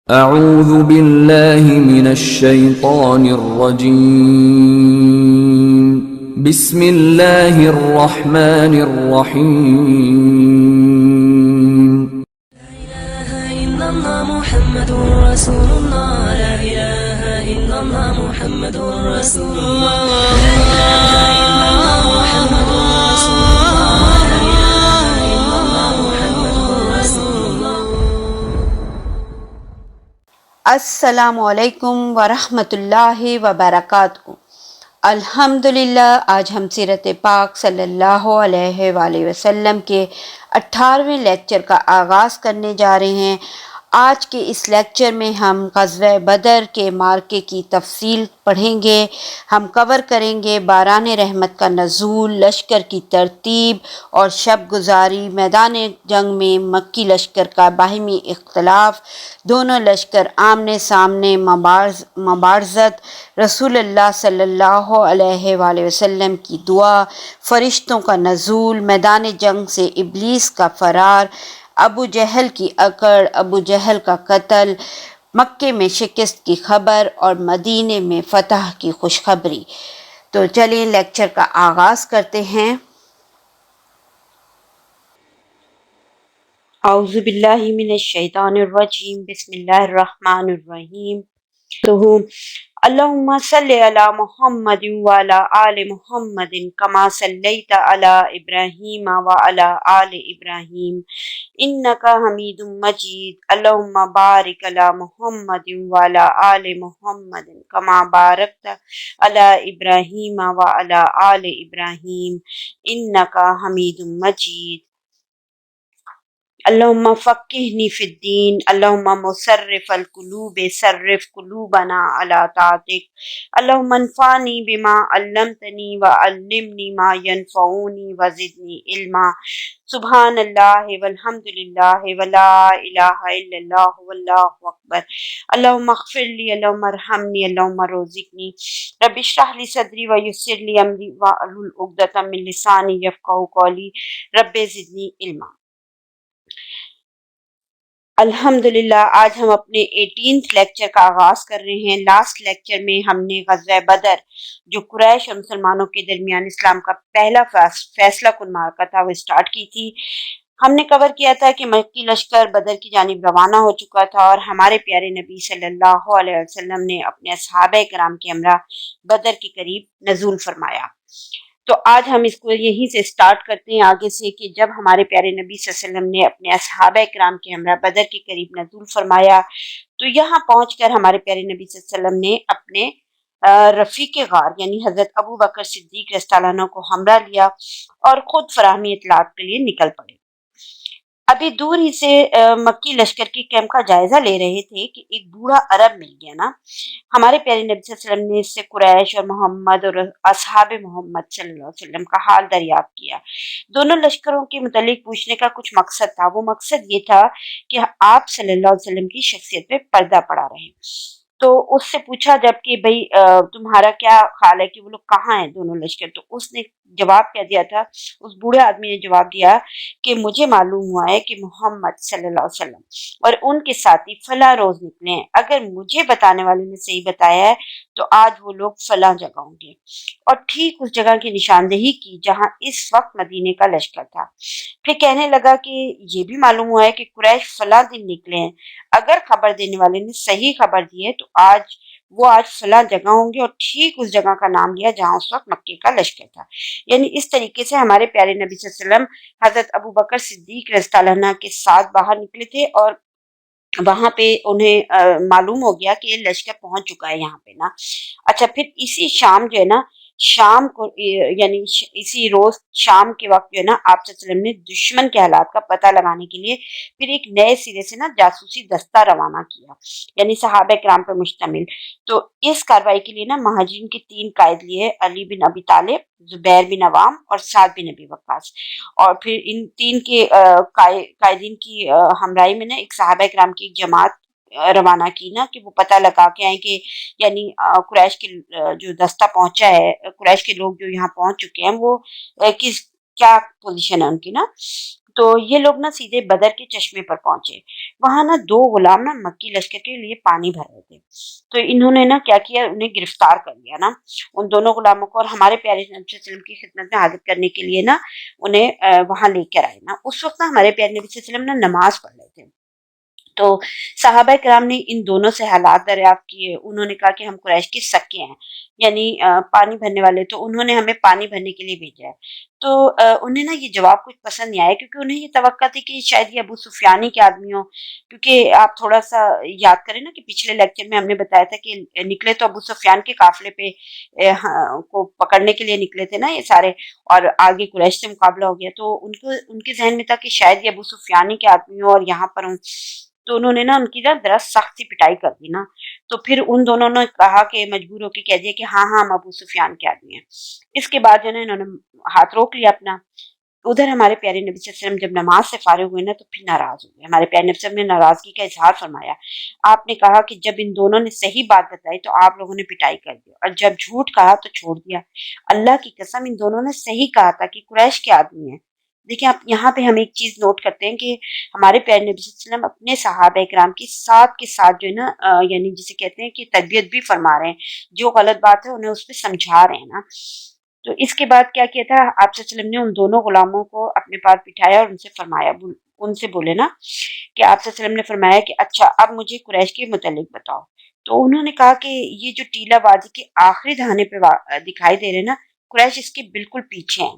اعوذ باللہ من الشیطان الرجیم بسم اللہ الرحمن الرحیم محمد رسول اللہ لا الہ الا اللہ محمد رسول اللہ لا الہ الا اللہ محمد رسول اللہ لا الہ الا اللہ محمد رسول اللہ۔ السلام علیکم ورحمۃ اللہ وبرکاتہ۔ الحمدللہ، آج ہم سیرت پاک صلی اللہ علیہ وآلہ وسلم کے 18ویں لیکچر کا آغاز کرنے جا رہے ہیں۔ آج کے اس لیکچر میں ہم غزوہ بدر کے معرکے کی تفصیل پڑھیں گے۔ ہم کور کریں گے باران رحمت کا نزول، لشکر کی ترتیب اور شب گزاری، میدان جنگ میں مکی لشکر کا باہمی اختلاف، دونوں لشکر آمنے سامنے مبارزت، رسول اللہ صلی اللہ علیہ وآلہ وسلم کی دعا، فرشتوں کا نزول، میدان جنگ سے ابلیس کا فرار، ابو جہل کی اکڑ، ابو جہل کا قتل، مکے میں شکست کی خبر اور مدینے میں فتح کی خوشخبری۔ تو چلیے لیکچر کا آغاز کرتے ہیں۔ اعوذ باللہ من الشیطان الرجیم، بسم اللہ الرحمن الرحیم۔ اللہم صلی علی محمد وعلی آل محمد کما صلیت علی ابراہیم وعلی آل ابراہیم انک حمید مجید۔ اللہم بارک علی محمد وعلی آل محمد کما بارکت علی ابراہیم وعلی آل ابراہیم انک حمید مجید۔ اللہم فقہنی فی الدین، اللہم مصرف القلوب صرف قلوبنا علی طاعتک، اللہم انفعنی بما علمتنی وعلمنی ما ینفعنی وزدنی علما۔ سبحان اللہ والحمد للہ ولا الہ الا اللہ واللہ اکبر۔ اللہم اغفر لی، اللہم ارحمنی، اللہم رزقنی، رب اشرح لی صدری ویسر لی امری واحلل عقدۃ من لسانی یفقہوا قولی، رب زدنی علما۔ الحمدللہ، آج ہم اپنے 18th لیکچر کا آغاز کر رہے ہیں۔ لاسٹ لیکچر میں ہم نے غزوہ بدر، جو قریش اور مسلمانوں کے درمیان اسلام کا پہلا فیصلہ کن معرکہ تھا، وہ اسٹارٹ کی تھی۔ ہم نے کور کیا تھا کہ مکی لشکر بدر کی جانب روانہ ہو چکا تھا اور ہمارے پیارے نبی صلی اللہ علیہ وسلم نے اپنے اصحابہ کرام کے ہمراہ بدر کے قریب نزول فرمایا۔ تو آج ہم اس کو یہیں سے سٹارٹ کرتے ہیں آگے سے، کہ جب ہمارے پیارے نبی صلی اللہ علیہ وسلم نے اپنے اصحابہ کرام کے ہمراہ بدر کے قریب نزول فرمایا، تو یہاں پہنچ کر ہمارے پیارے نبی صلی اللہ علیہ وسلم نے اپنے رفیق غار یعنی حضرت ابو بکر صدیق رضی اللہ عنہ کو ہمراہ لیا اور خود فراہمی اطلاعات کے لیے نکل پڑے۔ ابھی دور ہی سے مکی لشکر کی کیمپ کا جائزہ لے رہے تھے کہ ایک بوڑھا عرب مل گیا نا۔ ہمارے پیارے نبی صلی اللہ علیہ وسلم نے اس سے قریش اور محمد اور اصحاب محمد صلی اللہ علیہ وسلم کا حال دریافت کیا۔ دونوں لشکروں کے متعلق پوچھنے کا کچھ مقصد تھا۔ وہ مقصد یہ تھا کہ آپ صلی اللہ علیہ وسلم کی شخصیت پہ پردہ پڑا رہے۔ تو اس سے پوچھا جب کہ بھئی تمہارا کیا خیال ہے کہ وہ لوگ کہاں ہیں دونوں لشکر؟ تو اس نے جواب کیا دیا تھا، اس بوڑھے آدمی نے جواب دیا کہ مجھے معلوم ہوا ہے کہ محمد صلی اللہ علیہ وسلم اور ان کے ساتھی فلاں روز نکلے ہیں۔ اگر مجھے بتانے والے نے صحیح بتایا ہے تو آج وہ لوگ فلاں جگہ ہوں گے، اور ٹھیک اس جگہ کی نشاندہی کی جہاں اس وقت مدینے کا لشکر تھا۔ پھر کہنے لگا کہ یہ بھی معلوم ہوا ہے کہ قریش فلاں دن نکلے ہیں۔ اگر خبر دینے والے نے صحیح خبر دی ہے تو آج فلاں جگہ ہوں گے، اور ٹھیک اس جگہ کا نام لیا جہاں اس وقت مکے کا لشکر تھا۔ یعنی اس طریقے سے ہمارے پیارے نبی صلی اللہ علیہ وسلم حضرت ابو بکر صدیق رضی اللہ عنہ کے ساتھ باہر نکلے تھے، اور وہاں پہ انہیں معلوم ہو گیا کہ یہ لشکر پہنچ چکا ہے یہاں پہ نا۔ اچھا، پھر اسی شام جو ہے نا، شام کو یعنی اسی روز شام کے وقت جو ہے نا، آپ صلی اللہ علیہ وسلم نے دشمن کے حالات کا پتہ لگانے کے لیے پھر ایک نئے سرے سے نا جاسوسی دستہ روانہ کیا، یعنی صحابہ کرام پر مشتمل۔ تو اس کارروائی کے لیے نا مہاجرین کے 3 قائد لیے، علی بن ابی طالب، زبیر بن عوام اور سعد بن ابی وقاص۔ اور پھر ان 3 کے قائدین کی ہمراہی میں نا ایک صحابہ کرام کی ایک جماعت روانہ کی نا، کہ وہ پتہ لگا کے آئیں کہ یعنی قریش کے جو دستہ پہنچا ہے، قریش کے لوگ جو یہاں پہنچ چکے ہیں، وہ کیا پوزیشن ہے ان کی نا۔ تو یہ لوگ نا سیدھے بدر کے چشمے پر پہنچے. وہاں نا دو غلام نا مکی لشکر کے لیے پانی بھر رہے تھے. تو انہوں نے نا کیا کیا, انہیں گرفتار کر لیا نا ان دونوں غلاموں کو, اور ہمارے پیارے نبی صلی اللہ علیہ وسلم کی خدمت میں حاضر کرنے کے لیے نا انہیں وہاں لے کر آئے نا. اس وقت نا ہمارے پیارے نبی صلی اللہ علیہ وسلم نا نماز پڑھ رہے تھے. تو صحابہ کرام نے ان دونوں سے حالات دریافت کیے. انہوں نے کہا کہ ہم قریش کے سکے ہیں, یعنی پانی بھرنے والے, تو انہوں نے ہمیں پانی بھرنے کے لیے بھیجا ہے. تو انہیں نا یہ جواب کچھ پسند نہیں آیا, کیونکہ انہیں یہ توقع تھی کہ شاید یہ ابو سفیانی کے آدمی ہوں. کیونکہ آپ تھوڑا سا یاد کریں نا کہ پچھلے لیکچر میں ہم نے بتایا تھا کہ نکلے تو ابو سفیان کے قافلے پہ کو پکڑنے کے لیے نکلے تھے نا یہ سارے, اور آگے قریش سے مقابلہ ہو گیا. تو ان کے ذہن میں تھا کہ شاید یہ ابو سفیانی کے آدمی ہوں اور یہاں پر ہوں. تو انہوں نے نا ان کی نا درست سخت سی پٹائی کر دی نا. تو پھر ان دونوں نے کہا کہ مجبور ہو کے کہہ دیا کہ ہاں ہم ابو سفیان کے آدمی ہیں. اس کے بعد جو ہے نا انہوں نے ہاتھ روک لیا اپنا. ادھر ہمارے پیارے نبی صلی اللہ علیہ وسلم جب نماز سے فارغ ہوئے نا تو پھر ناراض ہو گئے. ہمارے پیارے نبی صلی اللہ علیہ وسلم نے ناراضگی کا اظہار فرمایا. آپ نے کہا کہ جب ان دونوں نے صحیح بات بتائی تو آپ لوگوں نے پٹائی کر دی, اور جب جھوٹ کہا تو چھوڑ دیا. اللہ کی قسم ان دونوں نے صحیح کہا تھا کہ قریش کے آدمی ہیں. دیکھیں آپ یہاں پہ ہم ایک چیز نوٹ کرتے ہیں کہ ہمارے پیارے نبی صلی اللہ علیہ وسلم اپنے صحابہ کرام کی ساتھ کے ساتھ جو ہے نا یعنی جسے کہتے ہیں کہ تربیت بھی فرما رہے ہیں. جو غلط بات ہے انہیں اس پہ سمجھا رہے ہیں نا. تو اس کے بعد کیا کیا تھا, آپ صلی اللہ علیہ وسلم نے ان دونوں غلاموں کو اپنے پاس بٹھایا اور ان سے فرمایا, ان سے بولے نا کہ آپ صلی اللہ علیہ وسلم نے فرمایا کہ اچھا اب مجھے قریش کے متعلق بتاؤ. تو انہوں نے کہا کہ یہ جو ٹیلا وادی کے آخری دہانے پہ دکھائی دے رہے نا, قریش اس کے بالکل پیچھے ہیں.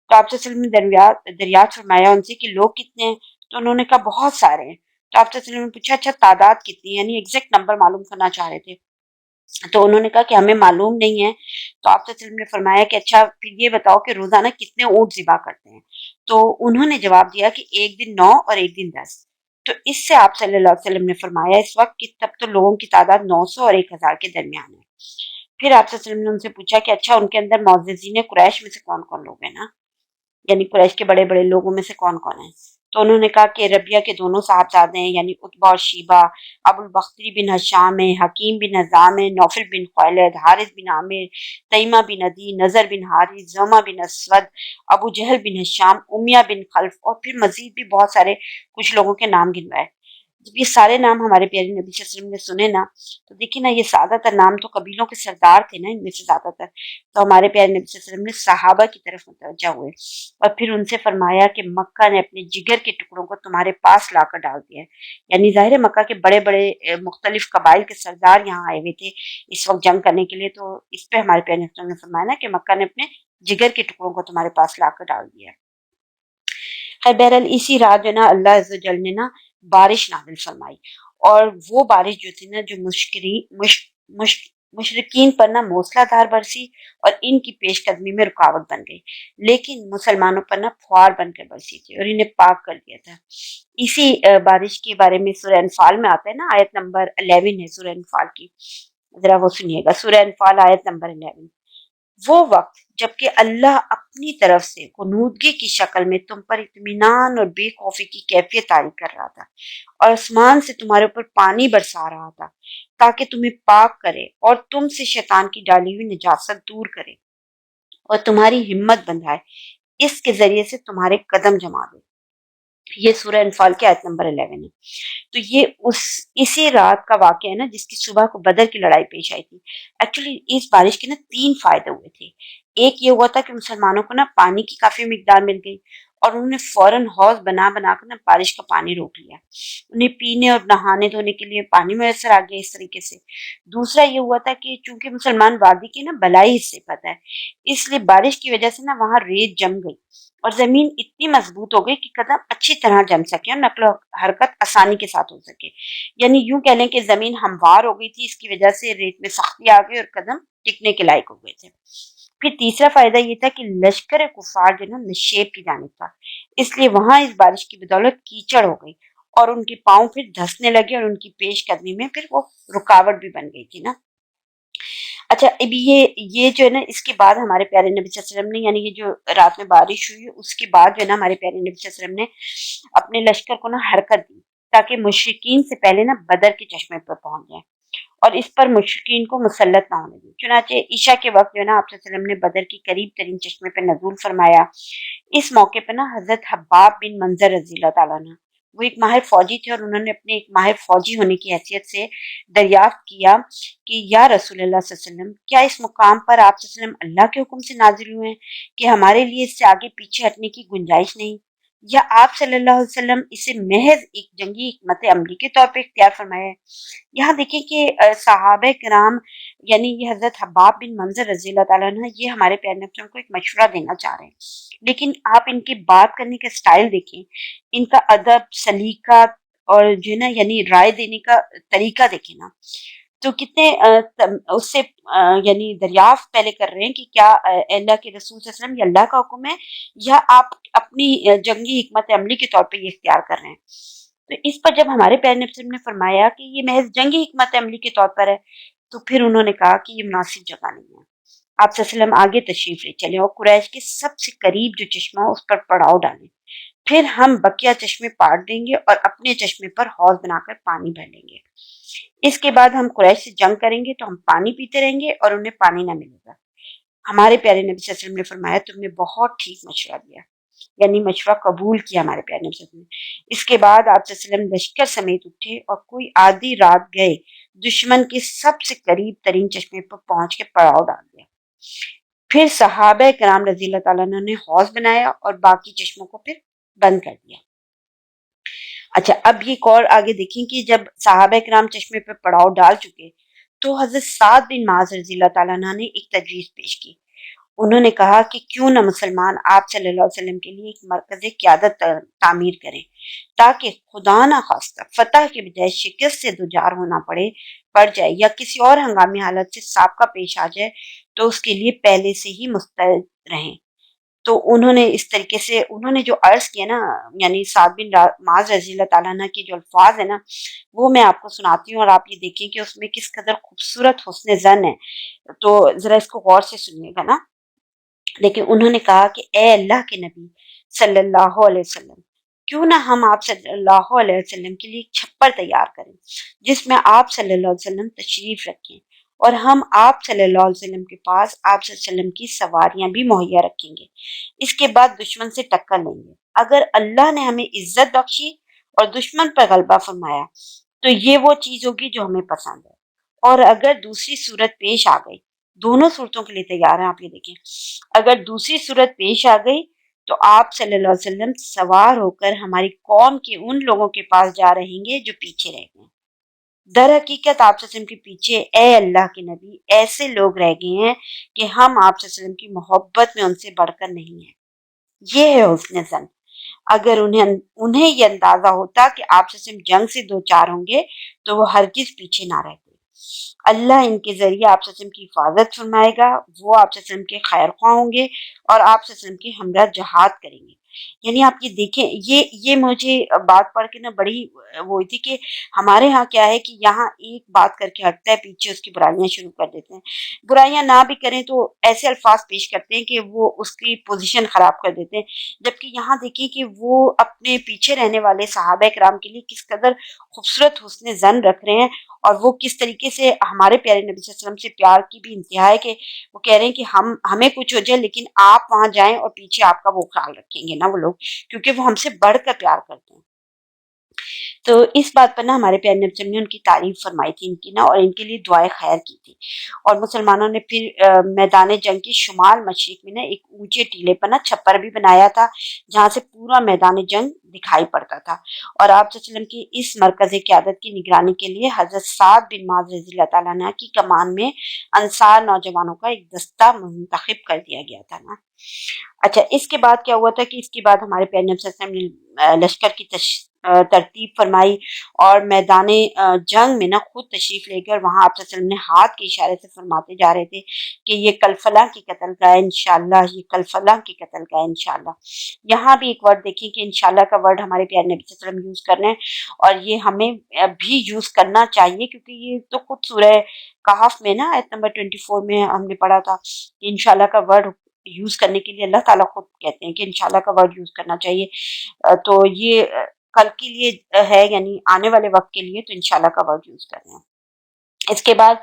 تو آپ صلی اللہ علیہ وسلم نے دریافت فرمایا ان سے کہ لوگ کتنے ہیں. تو انہوں نے کہا بہت سارے ہیں. تو آپ صلی اللہ علیہ وسلم نے پوچھا اچھا تعداد کتنی ہے, یعنی ایگزیکٹ نمبر معلوم کرنا چاہ رہے تھے. تو انہوں نے کہا کہ ہمیں معلوم نہیں ہے. تو آپ صلی اللہ علیہ وسلم نے فرمایا کہ اچھا پھر یہ بتاؤ کہ روزانہ کتنے اونٹ ذبح کرتے ہیں. تو انہوں نے جواب دیا کہ ایک دن 9 اور ایک دن 10. تو اس سے آپ صلی اللہ علیہ وسلم نے فرمایا اس وقت کہ تب تو لوگوں کی تعداد 900 اور 1000 کے درمیان ہے. پھر آپ صلی اللہ علیہ وسلم نے ان سے پوچھا کہ اچھا ان کے اندر معززین قریش میں سے کون کون لوگ ہیں نا, یعنی قریش کے بڑے بڑے لوگوں میں سے کون کون ہیں. تو انہوں نے کہا کہ ربیہ کے دونوں صاحبزادے ہیں, یعنی عتبہ اور شیبہ, ابو البختری بن ہشام ہے, حکیم بن نظام ہے, نوفل بن خالد, حارث بن عامر, تیمہ بن عدی, نظر بن حارث, زومہ بن اسود, ابو جہل بن ہشام, امیہ بن خلف, اور پھر مزید بھی بہت سارے کچھ لوگوں کے نام گنوائے. جب یہ سارے نام ہمارے پیارے نبی صلی اللہ علیہ وسلم نے سنے نا تو دیکھیں نا یہ زیادہ تر نام تو قبیلوں کے سردار تھے نا ان میں سے زیادہ تر. تو ہمارے پیارے نبی صلی اللہ علیہ وسلم نے صحابہ کی طرف متوجہ ہوئے اور پھر ان سے فرمایا کہ مکہ نے اپنے جگر کے ٹکڑوں کو تمہارے پاس لا کر ڈال دیا ہے. یعنی ظاہر مکہ کے بڑے بڑے مختلف قبائل کے سردار یہاں آئے ہوئے تھے اس وقت جنگ کرنے کے لیے. تو اس پہ ہمارے پیارے نبی صلی اللہ علیہ وسلم نے فرمایا نا کہ مکہ نے اپنے جگر کے ٹکڑوں کو تمہارے پاس لا کر ڈال دیا. خیر بہرحال اسی رات جو نا اللہ عز و جل نے نا بارش نازل فرمائی, اور وہ بارش جو تھی نا جو مشرقین پر نا موسلا دھار برسی اور ان کی پیش قدمی میں رکاوٹ بن گئی, لیکن مسلمانوں پر نا فوار بن کر برسی تھی اور انہیں پاک کر دیا تھا. اسی بارش کے بارے میں سورہ انفال میں آتا ہے نا, آیت نمبر 11 ہے سورہ انفال کی, ذرا وہ سنیے گا. سورہ انفال آیت نمبر 11. وہ وقت جبکہ اللہ اپنی طرف سے غنودگی کی شکل میں تم پر اطمینان اور بے خوفی کی کیفیت طاری کر رہا تھا, اور آسمان سے تمہارے اوپر پانی برسا رہا تھا تاکہ تمہیں پاک کرے اور تم سے شیطان کی ڈالی ہوئی نجاست دور کرے اور تمہاری ہمت بندھائے, اس کے ذریعے سے تمہارے قدم جما دے. یہ سورہ انفال کی آیت نمبر 11 ہے. تو یہ اسی رات کا واقعہ ہے نا جس کی صبح کو بدر کی لڑائی پیش آئی تھی. ایکچولی اس بارش کے نا 3 فائدے ہوئے تھے. ایک یہ ہوا تھا کہ مسلمانوں کو نا پانی کی کافی مقدار مل گئی اور انہوں نے فوراً حوض بنا کر نا بارش کا پانی روک لیا. انہیں پینے اور نہانے دھونے کے لیے پانی میسر آ گیا اس طریقے سے. دوسرا یہ ہوا تھا کہ چونکہ مسلمان وادی کے نا بلائی حصے پتہ ہے, اس لیے بارش کی وجہ سے نا وہاں ریت جم گئی اور زمین اتنی مضبوط ہو گئی کہ قدم اچھی طرح جم سکے اور نقل و حرکت آسانی کے ساتھ ہو سکے. یعنی یوں کہہ لیں کہ زمین ہموار ہو گئی تھی, اس کی وجہ سے ریت میں سختی آ گئی اور قدم ٹکنے کے لائق ہو گئے تھے. پھر تیسرا فائدہ یہ تھا کہ لشکر کفار جو نا نشیب کی جانب تھا, اس لیے وہاں اس بارش کی بدولت کیچڑ ہو گئی اور ان کے پاؤں پھر دھسنے لگے اور ان کی پیش قدمی میں پھر وہ رکاوٹ بھی بن گئی تھی نا. اچھا ابھی یہ جو ہے نا اس کے بعد ہمارے پیارے نبی صلی اللہ علیہ وسلم نے, یعنی یہ جو رات میں بارش ہوئی اس کے بعد جو ہے نا ہمارے پیارے نبی صلی اللہ علیہ وسلم نے اپنے لشکر کو نا حرکت دی تاکہ مشرکین سے پہلے نا بدر کے چشمے پر پہنچ جائیں. اور اس پر مشرکین کو مسلط نہ ہونے دیں۔ چنانچہ عشاء کے وقت جو ہے نا آپ صلی اللہ علیہ وسلم نے بدر کی قریب ترین چشمے پہ نزول فرمایا۔ اس موقع پہ نا حضرت حباب بن منظر رضی اللہ تعالیٰ عنہ، وہ ایک ماہر فوجی تھے اور انہوں نے اپنے ایک ماہر فوجی ہونے کی حیثیت سے دریافت کیا کہ یا رسول اللہ صلی اللہ علیہ وسلم، کیا اس مقام پر آپ صلی اللہ علیہ وسلم اللہ کے حکم سے نازل ہوئے ہیں کہ ہمارے لیے اس سے آگے پیچھے ہٹنے کی گنجائش نہیں، یا آپ صلی اللہ علیہ وسلم اسے محض ایک جنگی حکمت عملی کے طور پہ اختیار فرمایا ہے؟ یہاں دیکھیں کہ صحابہ کرام، یعنی یہ حضرت حباب بن منظر رضی اللہ تعالیٰ عنہ، یہ ہمارے پیارے نبی صلی اللہ علیہ وسلم کو ایک مشورہ دینا چاہ رہے ہیں، لیکن آپ ان کی بات کرنے کا سٹائل دیکھیں، ان کا ادب، سلیقہ اور جو ہے نا یعنی رائے دینے کا طریقہ دیکھیں نا، تو کتنے اس سے یعنی دریافت پہلے کر رہے ہیں کہ کیا اللہ کے رسول صلی اللہ علیہ وسلم یہ اللہ کا حکم ہے یا آپ اپنی جنگی حکمت عملی کے طور پہ یہ اختیار کر رہے ہیں۔ تو اس پر جب ہمارے پیارے نبی صلی اللہ علیہ وسلم نے فرمایا کہ یہ محض جنگی حکمت عملی کے طور پر ہے، تو پھر انہوں نے کہا کہ یہ مناسب جگہ نہیں ہے، آپ صلی اللہ علیہ وسلم آگے تشریف لے چلیں اور قریش کے سب سے قریب جو چشمہ ہو اس پر پڑاؤ ڈالیں، پھر ہم بقیہ چشمے پاٹ دیں گے اور اپنے چشمے پر حوض بنا کر پانی بھر لیں گے۔ اس کے بعد ہم قریش سے جنگ کریں گے تو ہم پانی پیتے رہیں گے اور انہیں پانی نہ ملے گا۔ ہمارے پیارے نبی صلی اللہ علیہ وسلم نے فرمایا تم نے بہت ٹھیک مشورہ دیا، یعنی مشورہ قبول کیا ہمارے پیارے نبی صلی اللہ علیہ وسلم نے۔ اس کے بعد آپ صلی اللہ علیہ وسلم لشکر سمیت اٹھے اور کوئی آدھی رات گئے دشمن کے سب سے قریب ترین چشمے پر پہنچ کے پڑاؤ ڈال دیا۔ پھر صحابہ کرام رضی اللہ تعالیٰ عنہ نے حوض بنایا اور باقی چشموں کو پھر بند کر دیا۔ اچھا، اب یہ اور آگے دیکھیں کہ جب صحابہ کرام چشمے پہ پڑاؤ ڈال چکے تو حضرت سعد بن معاذ رضی اللہ تعالیٰ عنہ نے ایک تجویز پیش کی۔ انہوں نے کہا کہ کیوں نہ مسلمان آپ صلی اللہ علیہ وسلم کے لیے ایک مرکز قیادت تعمیر کریں تاکہ خدا نہ خواستہ فتح کے بجائے شکست سے دوچار ہونا پڑ جائے یا کسی اور ہنگامی حالت سے سابقہ پیش آ جائے تو اس کے لیے پہلے سے ہی مستعد رہیں۔ تو انہوں نے اس طریقے سے انہوں نے جو عرض کیا نا، یعنی سعد بن معاذ رضی اللہ تعالیٰ عنہ کے جو الفاظ ہیں نا وہ میں آپ کو سناتی ہوں اور آپ یہ دیکھیں کہ اس میں کس قدر خوبصورت حسن زن ہے، تو ذرا اس کو غور سے سنیے گا نا۔ لیکن انہوں نے کہا کہ اے اللہ کے نبی صلی اللہ علیہ وسلم، کیوں نہ ہم آپ صلی اللہ علیہ وسلم کے لیے ایک چھپر تیار کریں جس میں آپ صلی اللہ علیہ وسلم تشریف رکھیں اور ہم آپ صلی اللہ علیہ وسلم کے پاس آپ صلی اللہ علیہ وسلم کی سواریاں بھی مہیا رکھیں گے، اس کے بعد دشمن سے ٹکر لیں گے۔ اگر اللہ نے ہمیں عزت بخشی اور دشمن پر غلبہ فرمایا تو یہ وہ چیز ہوگی جو ہمیں پسند ہے، اور اگر دوسری صورت پیش آ گئی، دونوں صورتوں کے لیے تیار ہیں، آپ یہ دیکھیں، اگر دوسری صورت پیش آ گئی تو آپ صلی اللہ علیہ وسلم سوار ہو کر ہماری قوم کے ان لوگوں کے پاس جا رہیں گے جو پیچھے رہ گئے۔ در حقیقت آپ صلی اللہ علیہ وسلم کے پیچھے اے اللہ کے نبی ایسے لوگ رہ گئے ہیں کہ ہم آپ صلی اللہ علیہ وسلم کی محبت میں ان سے بڑھ کر نہیں ہیں۔ یہ ہے حسن زن۔ اگر انہیں یہ اندازہ ہوتا کہ آپ صلی اللہ علیہ وسلم جنگ سے دوچار ہوں گے تو وہ ہرگز پیچھے نہ رہتے۔ اللہ ان کے ذریعے آپ صلی اللہ علیہ وسلم کی حفاظت فرمائے گا، وہ آپ صلی اللہ علیہ وسلم کے خیر خواہ ہوں گے اور آپ صلی اللہ علیہ وسلم کی ہمراہ جہاد کریں گے۔ یعنی آپ یہ دیکھیں، یہ مجھے بات پڑھ کے نا بڑی وہ ہوئی تھی کہ ہمارے ہاں کیا ہے کہ یہاں ایک بات کر کے ہٹتا ہے، پیچھے اس کی برائیاں شروع کر دیتے ہیں، برائیاں نہ بھی کریں تو ایسے الفاظ پیش کرتے ہیں کہ وہ اس کی پوزیشن خراب کر دیتے ہیں، جبکہ یہاں دیکھیں کہ وہ اپنے پیچھے رہنے والے صحابہ کرام کے لیے کس قدر خوبصورت حسن زن رکھ رہے ہیں، اور وہ کس طریقے سے ہمارے پیارے نبی صلی اللہ علیہ وسلم سے پیار کی بھی انتہا ہے کہ وہ کہہ رہے ہیں کہ ہمیں کچھ ہو جائے لیکن آپ وہاں جائیں اور پیچھے آپ کا وہ خیال رکھیں گے نا وہ لوگ، کیونکہ وہ ہم سے بڑھ کر پیار کرتے ہیں۔ تو اس بات پر نا ہمارے پیارے نبی صلی اللہ علیہ وسلم نے ان کی تعریف فرمائی تھی ان کی نا، اور ان کے لیے دعائیں خیر کی تھی، اور مسلمانوں نے پھر میدان جنگ کی شمال مشرق میں نا ایک اونچے ٹیلے پر نا چھپر بھی بنایا تھا جہاں سے پورا میدان جنگ دکھائی پڑتا تھا، اور آپ صلی اللہ علیہ وسلم کی اس مرکز قیادت کی نگرانی کے لیے حضرت سعد بن معاذ رضی اللہ تعالیٰ عنہ کی کمان میں انصار نوجوانوں کا ایک دستہ منتخب کر دیا گیا تھا نا۔ اچھا، اس کے بعد کیا ہوا تھا کہ اس کے بعد ہمارے پیارے نبی صلی اللہ علیہ وسلم نے لشکر کی ترتیب فرمائی اور میدان جنگ میں نا خود تشریف لے کر وہاں آپ صلی اللہ علیہ وسلم نے ہاتھ کے اشارے سے فرماتے جا رہے تھے کہ یہ کل فلاں کی قتل کا ہے انشاءاللہ، یہ کل فلاں کی قتل کا ہے انشاءاللہ۔ یہاں بھی ایک ورڈ دیکھیں کہ انشاءاللہ کا ورڈ ہمارے پیارے نبی صلی اللہ علیہ وسلم یوز کر رہے ہیں، اور یہ ہمیں بھی یوز کرنا چاہیے، کیونکہ یہ تو خود سورہ کہف میں نا آیت نمبر 24 میں ہم نے پڑھا تھا کہ انشاءاللہ کا ورڈ یوز کرنے کے لیے اللہ تعالیٰ خود کہتے ہیں کہ انشاءاللہ کا ورڈ یوز کرنا چاہیے، تو یہ کل کے لیے ہے، یعنی آنے والے وقت کے لیے، تو انشاءاللہ کا ورڈ یوز کر رہے ہیں۔ اس کے بعد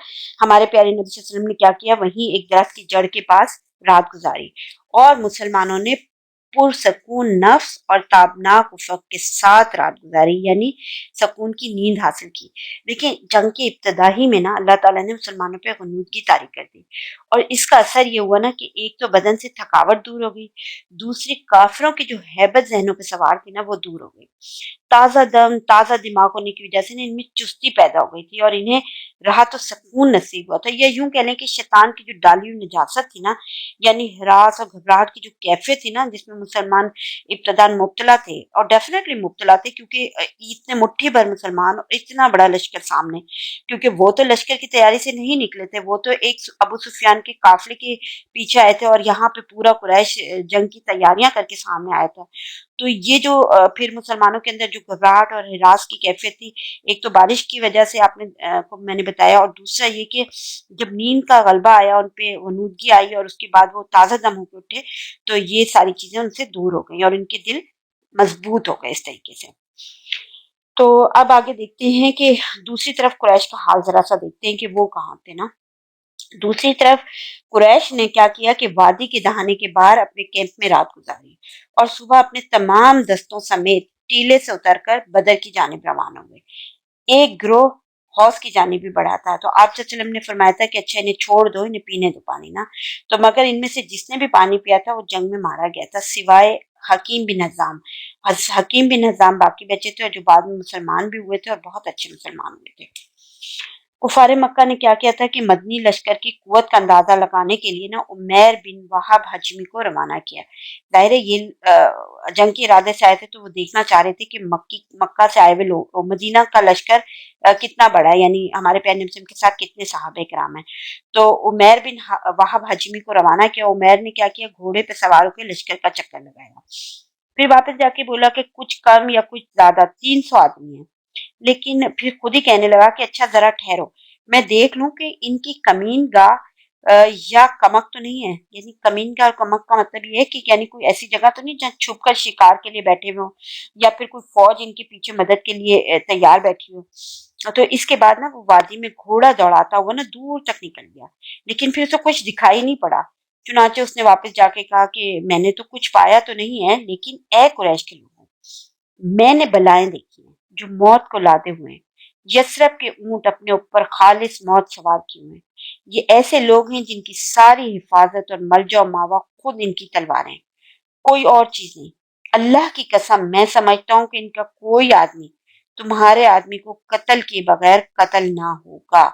ہمارے پیارے نبی صلی اللہ علیہ وسلم نے کیا کیا، وہیں ایک درخت کی جڑ کے پاس رات گزاری اور مسلمانوں نے پرسکون نفس اور تابناک افق کے ساتھ رات گزاری، یعنی سکون کی نیند حاصل کی۔ دیکھیں جنگ کے ابتدا ہی میں نا اللہ تعالیٰ نے مسلمانوں پہ غنودگی طاری کر دی، اور اس کا اثر یہ ہوا نا کہ ایک تو بدن سے تھکاوٹ دور ہو گئی، دوسری کافروں کی جو ہیبت ذہنوں پہ سوار تھی نا وہ دور ہو گئی۔ تازہ دم تازہ دماغ ہونے کی وجہ سے نا ان میں چستی پیدا ہو گئی تھی اور انہیں راحت و سکون نصیب ہوا تھا، یا یوں کہہ لیں کہ شیطان کی جو ڈالی ہوئی نجاست تھی نا، یعنی ہراس اور گھبراہٹ کی جو کیفیت تھی نا جس میں مسلمان ابتداً مبتلا تھے، اور ڈیفینیٹلی مبتلا تھے کیونکہ اتنے مٹھی بھر مسلمان اور اتنا بڑا لشکر سامنے، کیونکہ وہ تو لشکر کی تیاری سے نہیں نکلے تھے، وہ تو ایک ابو سفیان کے قافلے کے پیچھے آئے تھے، اور یہاں پہ پورا قریش جنگ کی تیاریاں کر کے سامنے آیا تھا۔ تو یہ جو پھر مسلمانوں کے اندر جو گھبراہٹ اور ہراس کی کیفیت تھی، ایک تو بارش کی وجہ سے آپ نے کو میں نے بتایا، اور دوسرا یہ کہ جب نیند کا غلبہ آیا ان پہ، غنودگی آئی، اور اس کے بعد وہ تازہ دم ہو کے اٹھے، تو یہ ساری چیزیں ان سے دور ہو گئیں اور ان کے دل مضبوط ہو گئے اس طریقے سے۔ تو اب آگے دیکھتے ہیں کہ دوسری طرف قریش کا حال ذرا سا دیکھتے ہیں کہ وہ کہاں تھے نا۔ دوسری طرف قریش نے کیا کیا کہ وادی کے دہانے کے باہر اپنے کیمپ میں رات گزاری اور صبح اپنے تمام دستوں سمیت ٹیلے سے اتر کر بدر کی جانب روانہ ہوئے۔ ایک گروہ حوض کی جانب بھی بڑھا تھا، تو آپ صلی اللہ علیہ وسلم نے فرمایا تھا کہ اچھا انہیں چھوڑ دو، انہیں پینے دو پانی نا۔ تو مگر ان میں سے جس نے بھی پانی پیا تھا وہ جنگ میں مارا گیا تھا، سوائے حکیم بن حزام۔ حکیم بن حزام باقی بچے تھے، اور جو بعد میں مسلمان بھی ہوئے تھے اور بہت اچھے مسلمان ہوئے تھے۔ کفار مکہ نے کیا کیا تھا کہ مدنی لشکر کی قوت کا اندازہ لگانے کے لیے نا عمیر بن وہب حجمی کو روانہ کیا۔ ظاہر ہے یہ جنگ کے ارادے سے آئے تھے، تو وہ دیکھنا چاہ رہے تھے کہ مکہ سے آئے ہوئے لوگ، مدینہ کا لشکر کتنا بڑا ہے، یعنی ہمارے پیارے نبی کے ساتھ کتنے صحابہ کرام ہیں۔ تو عمیر بن وہب حجمی کو روانہ کیا۔ عمیر نے کیا کیا، گھوڑے پہ سوار ہو کے لشکر کا چکر لگایا، پھر واپس جا کے بولا کہ کچھ کم یا کچھ زیادہ 300 آدمی ہیں، لیکن پھر خود ہی کہنے لگا کہ اچھا ذرا ٹھہرو، میں دیکھ لوں کہ ان کی کمین گاہ یا کمک تو نہیں ہے۔ یعنی کمین گاہ اور کمک کا مطلب یہ ہے کہ یعنی کوئی ایسی جگہ تو نہیں جہاں چھپ کر شکار کے لیے بیٹھے ہوئے ہوں، یا پھر کوئی فوج ان کے پیچھے مدد کے لیے تیار بیٹھی ہو۔ تو اس کے بعد نا وہ وادی میں گھوڑا دوڑاتا ہوا نا دور تک نکل گیا، لیکن پھر اسے کچھ دکھائی نہیں پڑا۔ چنانچہ اس نے واپس جا کے کہا کہ میں نے تو کچھ پایا تو نہیں ہے، لیکن اے قریش کے لوگوں، میں نے بلائیں دیکھی ہیں جو موت کو لاتے ہوئے ہیں۔ یثرب کے اونٹ اپنے اوپر خالص موت سوار کیے ہوئے ہیں۔ یہ ایسے لوگ ہیں جن کی ساری حفاظت اور ملجا و ماوا خود ان کی تلواریں ہیں، کوئی اور چیز نہیں۔ اللہ کی قسم میں سمجھتا ہوں کہ ان کا کوئی آدمی تمہارے آدمی کو قتل کیے بغیر قتل نہ ہوگا،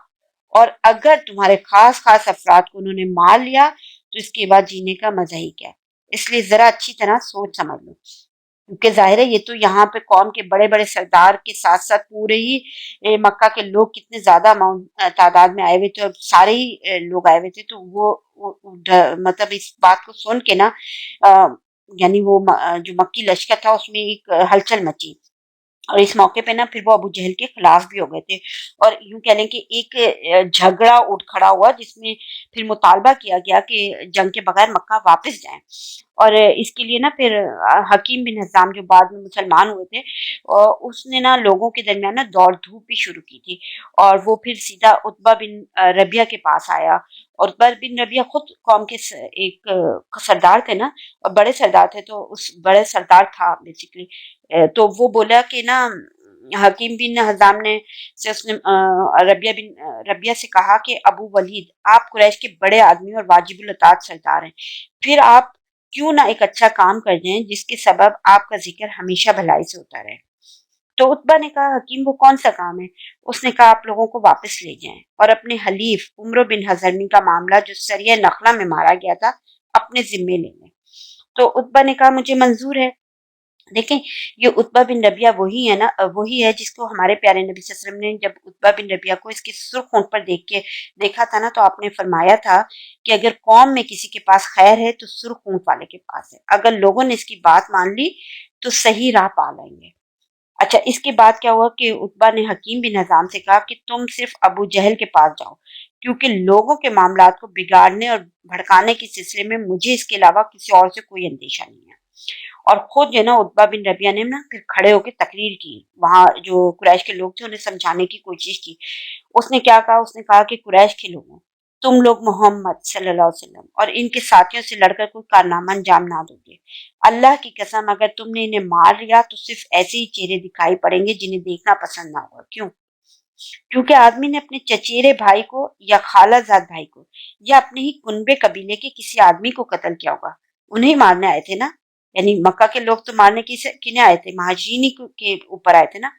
اور اگر تمہارے خاص خاص افراد کو انہوں نے مار لیا تو اس کے بعد جینے کا مزہ ہی کیا۔ اس لیے ذرا اچھی طرح سوچ سمجھ لو، کیونکہ ظاہر ہے یہ تو یہاں پہ قوم کے بڑے بڑے سردار کے ساتھ ساتھ پورے ہی مکہ کے لوگ کتنے زیادہ تعداد میں آئے ہوئے تھے، اور سارے ہی لوگ آئے ہوئے تھے، تو وہ مطلب اس بات کو سن کے نا یعنی وہ جو مکی لشکر تھا اس میں ایک ہلچل مچی، اور اس موقع پہ نا پھر وہ ابو جہل کے خلاف بھی ہو گئے تھے، اور یوں کہہ لیں کہ ایک جھگڑا اٹھ کھڑا ہوا جس میں پھر مطالبہ کیا گیا کہ جنگ کے بغیر مکہ واپس جائیں۔ اور اس کے لیے نا پھر حکیم بن حزام جو بعد میں مسلمان ہوئے تھے، اس نے نا لوگوں کے درمیان نا دوڑ دھوپ بھی شروع کی تھی، اور وہ پھر سیدھا عتبہ بن ربیعہ کے پاس آیا، اور عتبہ بن ربیعہ خود قوم کے ایک سردار تھے نا، اور بڑے سردار تھے، تو اس بڑے سردار تھا بیسیکلی، تو وہ بولا کہ نا حکیم بن حزام نے اس نے ربیعہ سے کہا کہ ابو ولید، آپ قریش کے بڑے آدمی اور واجب الاطاعت سردار ہیں، پھر آپ کیوں نہ ایک اچھا کام کر دیں جس کے سبب آپ کا ذکر ہمیشہ بھلائی سے ہوتا رہے۔ تو عتبہ نے کہا حکیم وہ کون سا کام ہے؟ اس نے کہا آپ لوگوں کو واپس لے جائیں اور اپنے حلیف عمرو بن حضرمی کا معاملہ جو سریہ نخلہ میں مارا گیا تھا اپنے ذمے لے لیں۔ تو عتبہ نے کہا مجھے منظور ہے۔ دیکھیں یہ عتبہ بن ربیعہ وہی ہے جس کو ہمارے پیارے نبی صلی اللہ علیہ وسلم نے جب عتبہ بن ربیعہ کو اس کے سرخ اونٹ پر دیکھا تھا نا، تو آپ نے فرمایا تھا کہ اگر قوم میں کسی کے پاس خیر ہے تو سرخ اونٹ والے کے پاس ہے، اگر لوگوں نے اس کی بات مان لی تو صحیح راہ پا لیں گے۔ اچھا اس کے بعد کیا ہوا کہ عتبہ نے حکیم بن حزام سے کہا کہ تم صرف ابو جہل کے پاس جاؤ، کیونکہ لوگوں کے معاملات کو بگاڑنے اور بھڑکانے کے سلسلے میں مجھے اس کے علاوہ کسی اور سے کوئی اندیشہ نہیں ہے۔ اور خود جو ہے نا عتبہ بن ربیعہ نے نا پھر کھڑے ہو کے تقریر کی، وہاں جو قریش کے لوگ تھے انہیں سمجھانے کی کوشش کی۔ اس نے کیا کہا؟ اس نے کہا کہ قریش کے لوگوں، تم لوگ محمد صلی اللہ علیہ وسلم اور ان کے ساتھیوں سے لڑ کر کوئی کارنامہ انجام نہ دو گے۔ اللہ کی قسم اگر تم نے انہیں مار لیا تو صرف ایسے ہی چہرے دکھائی پڑیں گے جنہیں دیکھنا پسند نہ ہوگا۔ کیوں؟ کیونکہ آدمی نے اپنے چچیرے بھائی کو یا خالہ زاد بھائی کو یا اپنے ہی کنبے قبیلے کے کسی آدمی کو قتل کیا ہوگا، انہیں مارنے آئے تھے نا۔ یعنی مکہ کے لوگ تو مارنے کنہیں آئے تھے؟ مہاجرین کے اوپر آئے تھے نا۔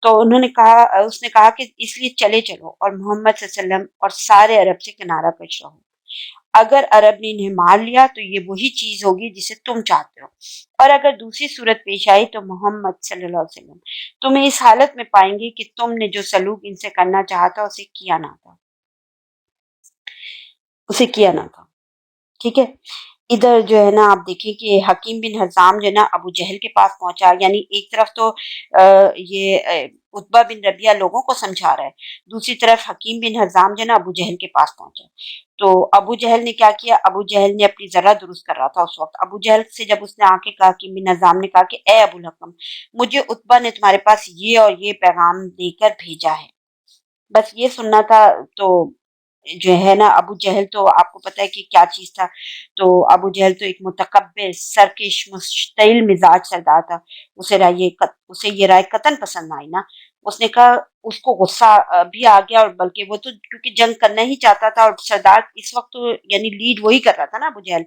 تو انہوں نے کہا، اس نے کہا کہ اس لیے چلے چلو اور محمد صلی اللہ علیہ وسلم اور سارے عرب سے کنارہ کش رہو۔ اگر عرب نے انہیں مار لیا تو یہ وہی چیز ہوگی جسے تم چاہتے ہو، اور اگر دوسری صورت پیش آئی تو محمد صلی اللہ علیہ وسلم تمہیں اس حالت میں پائیں گے کہ تم نے جو سلوک ان سے کرنا چاہا تھا اسے کیا نہ تھا۔ ٹھیک ہے، ادھر جو ہے نا آپ دیکھیں کہ حکیم بن حزام جو ہے نا ابو جہل کے پاس پہنچا، یعنی ایک طرف تو یہ عتبہ بن ربیعہ لوگوں کو سمجھا رہا ہے، دوسری طرف حکیم بن حزام جو ہے نا ابو جہل کے پاس پہنچا۔ تو ابو جہل نے کیا کیا؟ ابو جہل نے اپنی ذرہ درست کر رہا تھا اس وقت۔ ابو جہل سے جب اس نے آ کے کہا، حکیم بن حزام نے کہا کہ اے ابو الحکم، مجھے عتبہ نے تمہارے پاس یہ اور یہ پیغام دے کر بھیجا ہے، بس یہ سننا تھا۔ تو جو ہے نا ابو جہل تو آپ کو پتہ ہے کہ کیا چیز تھا۔ تو ابو جہل تو ایک متکبر، سرکش، مشتعل مزاج سردار تھا۔ اسے یہ رائے قطعاً پسند نہ آئی نا۔ اس نے کہا، اس کو غصہ بھی آ گیا، اور بلکہ وہ تو کیونکہ جنگ کرنا ہی چاہتا تھا، اور سردار اس وقت تو یعنی لیڈ وہی کر رہا تھا نا ابو جہل۔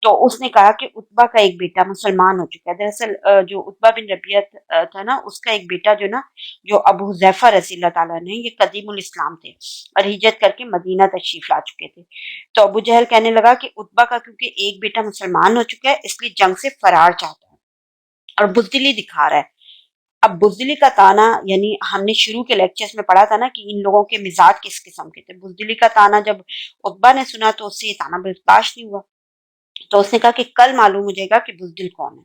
تو اس نے کہا کہ عتبہ کا ایک بیٹا مسلمان ہو چکا ہے۔ دراصل جو عتبہ بن ربیعہ تھا نا، اس کا ایک بیٹا جو ابو حذیفہ رضی اللہ تعالیٰ نے، یہ قدیم الاسلام تھے اور ہجرت کر کے مدینہ تشریف لا چکے تھے۔ تو ابو جہل کہنے لگا کہ عتبہ کا کیونکہ ایک بیٹا مسلمان ہو چکا ہے، اس لیے جنگ سے فرار چاہتا ہے اور بزدلی دکھا رہا ہے۔ اب بزدلی کا تانا، یعنی ہم نے شروع کے لیکچرز میں پڑھا تھا نا کہ ان لوگوں کے مزاج کس قسم کے تھے۔ بزدلی کا تانا جب عتبہ نے سنا تو اس سے یہ تانا برداشت نہیں ہوا، تو اس نے کہا کہ کل معلوم ہو جائے گا کہ بزدل کون ہے۔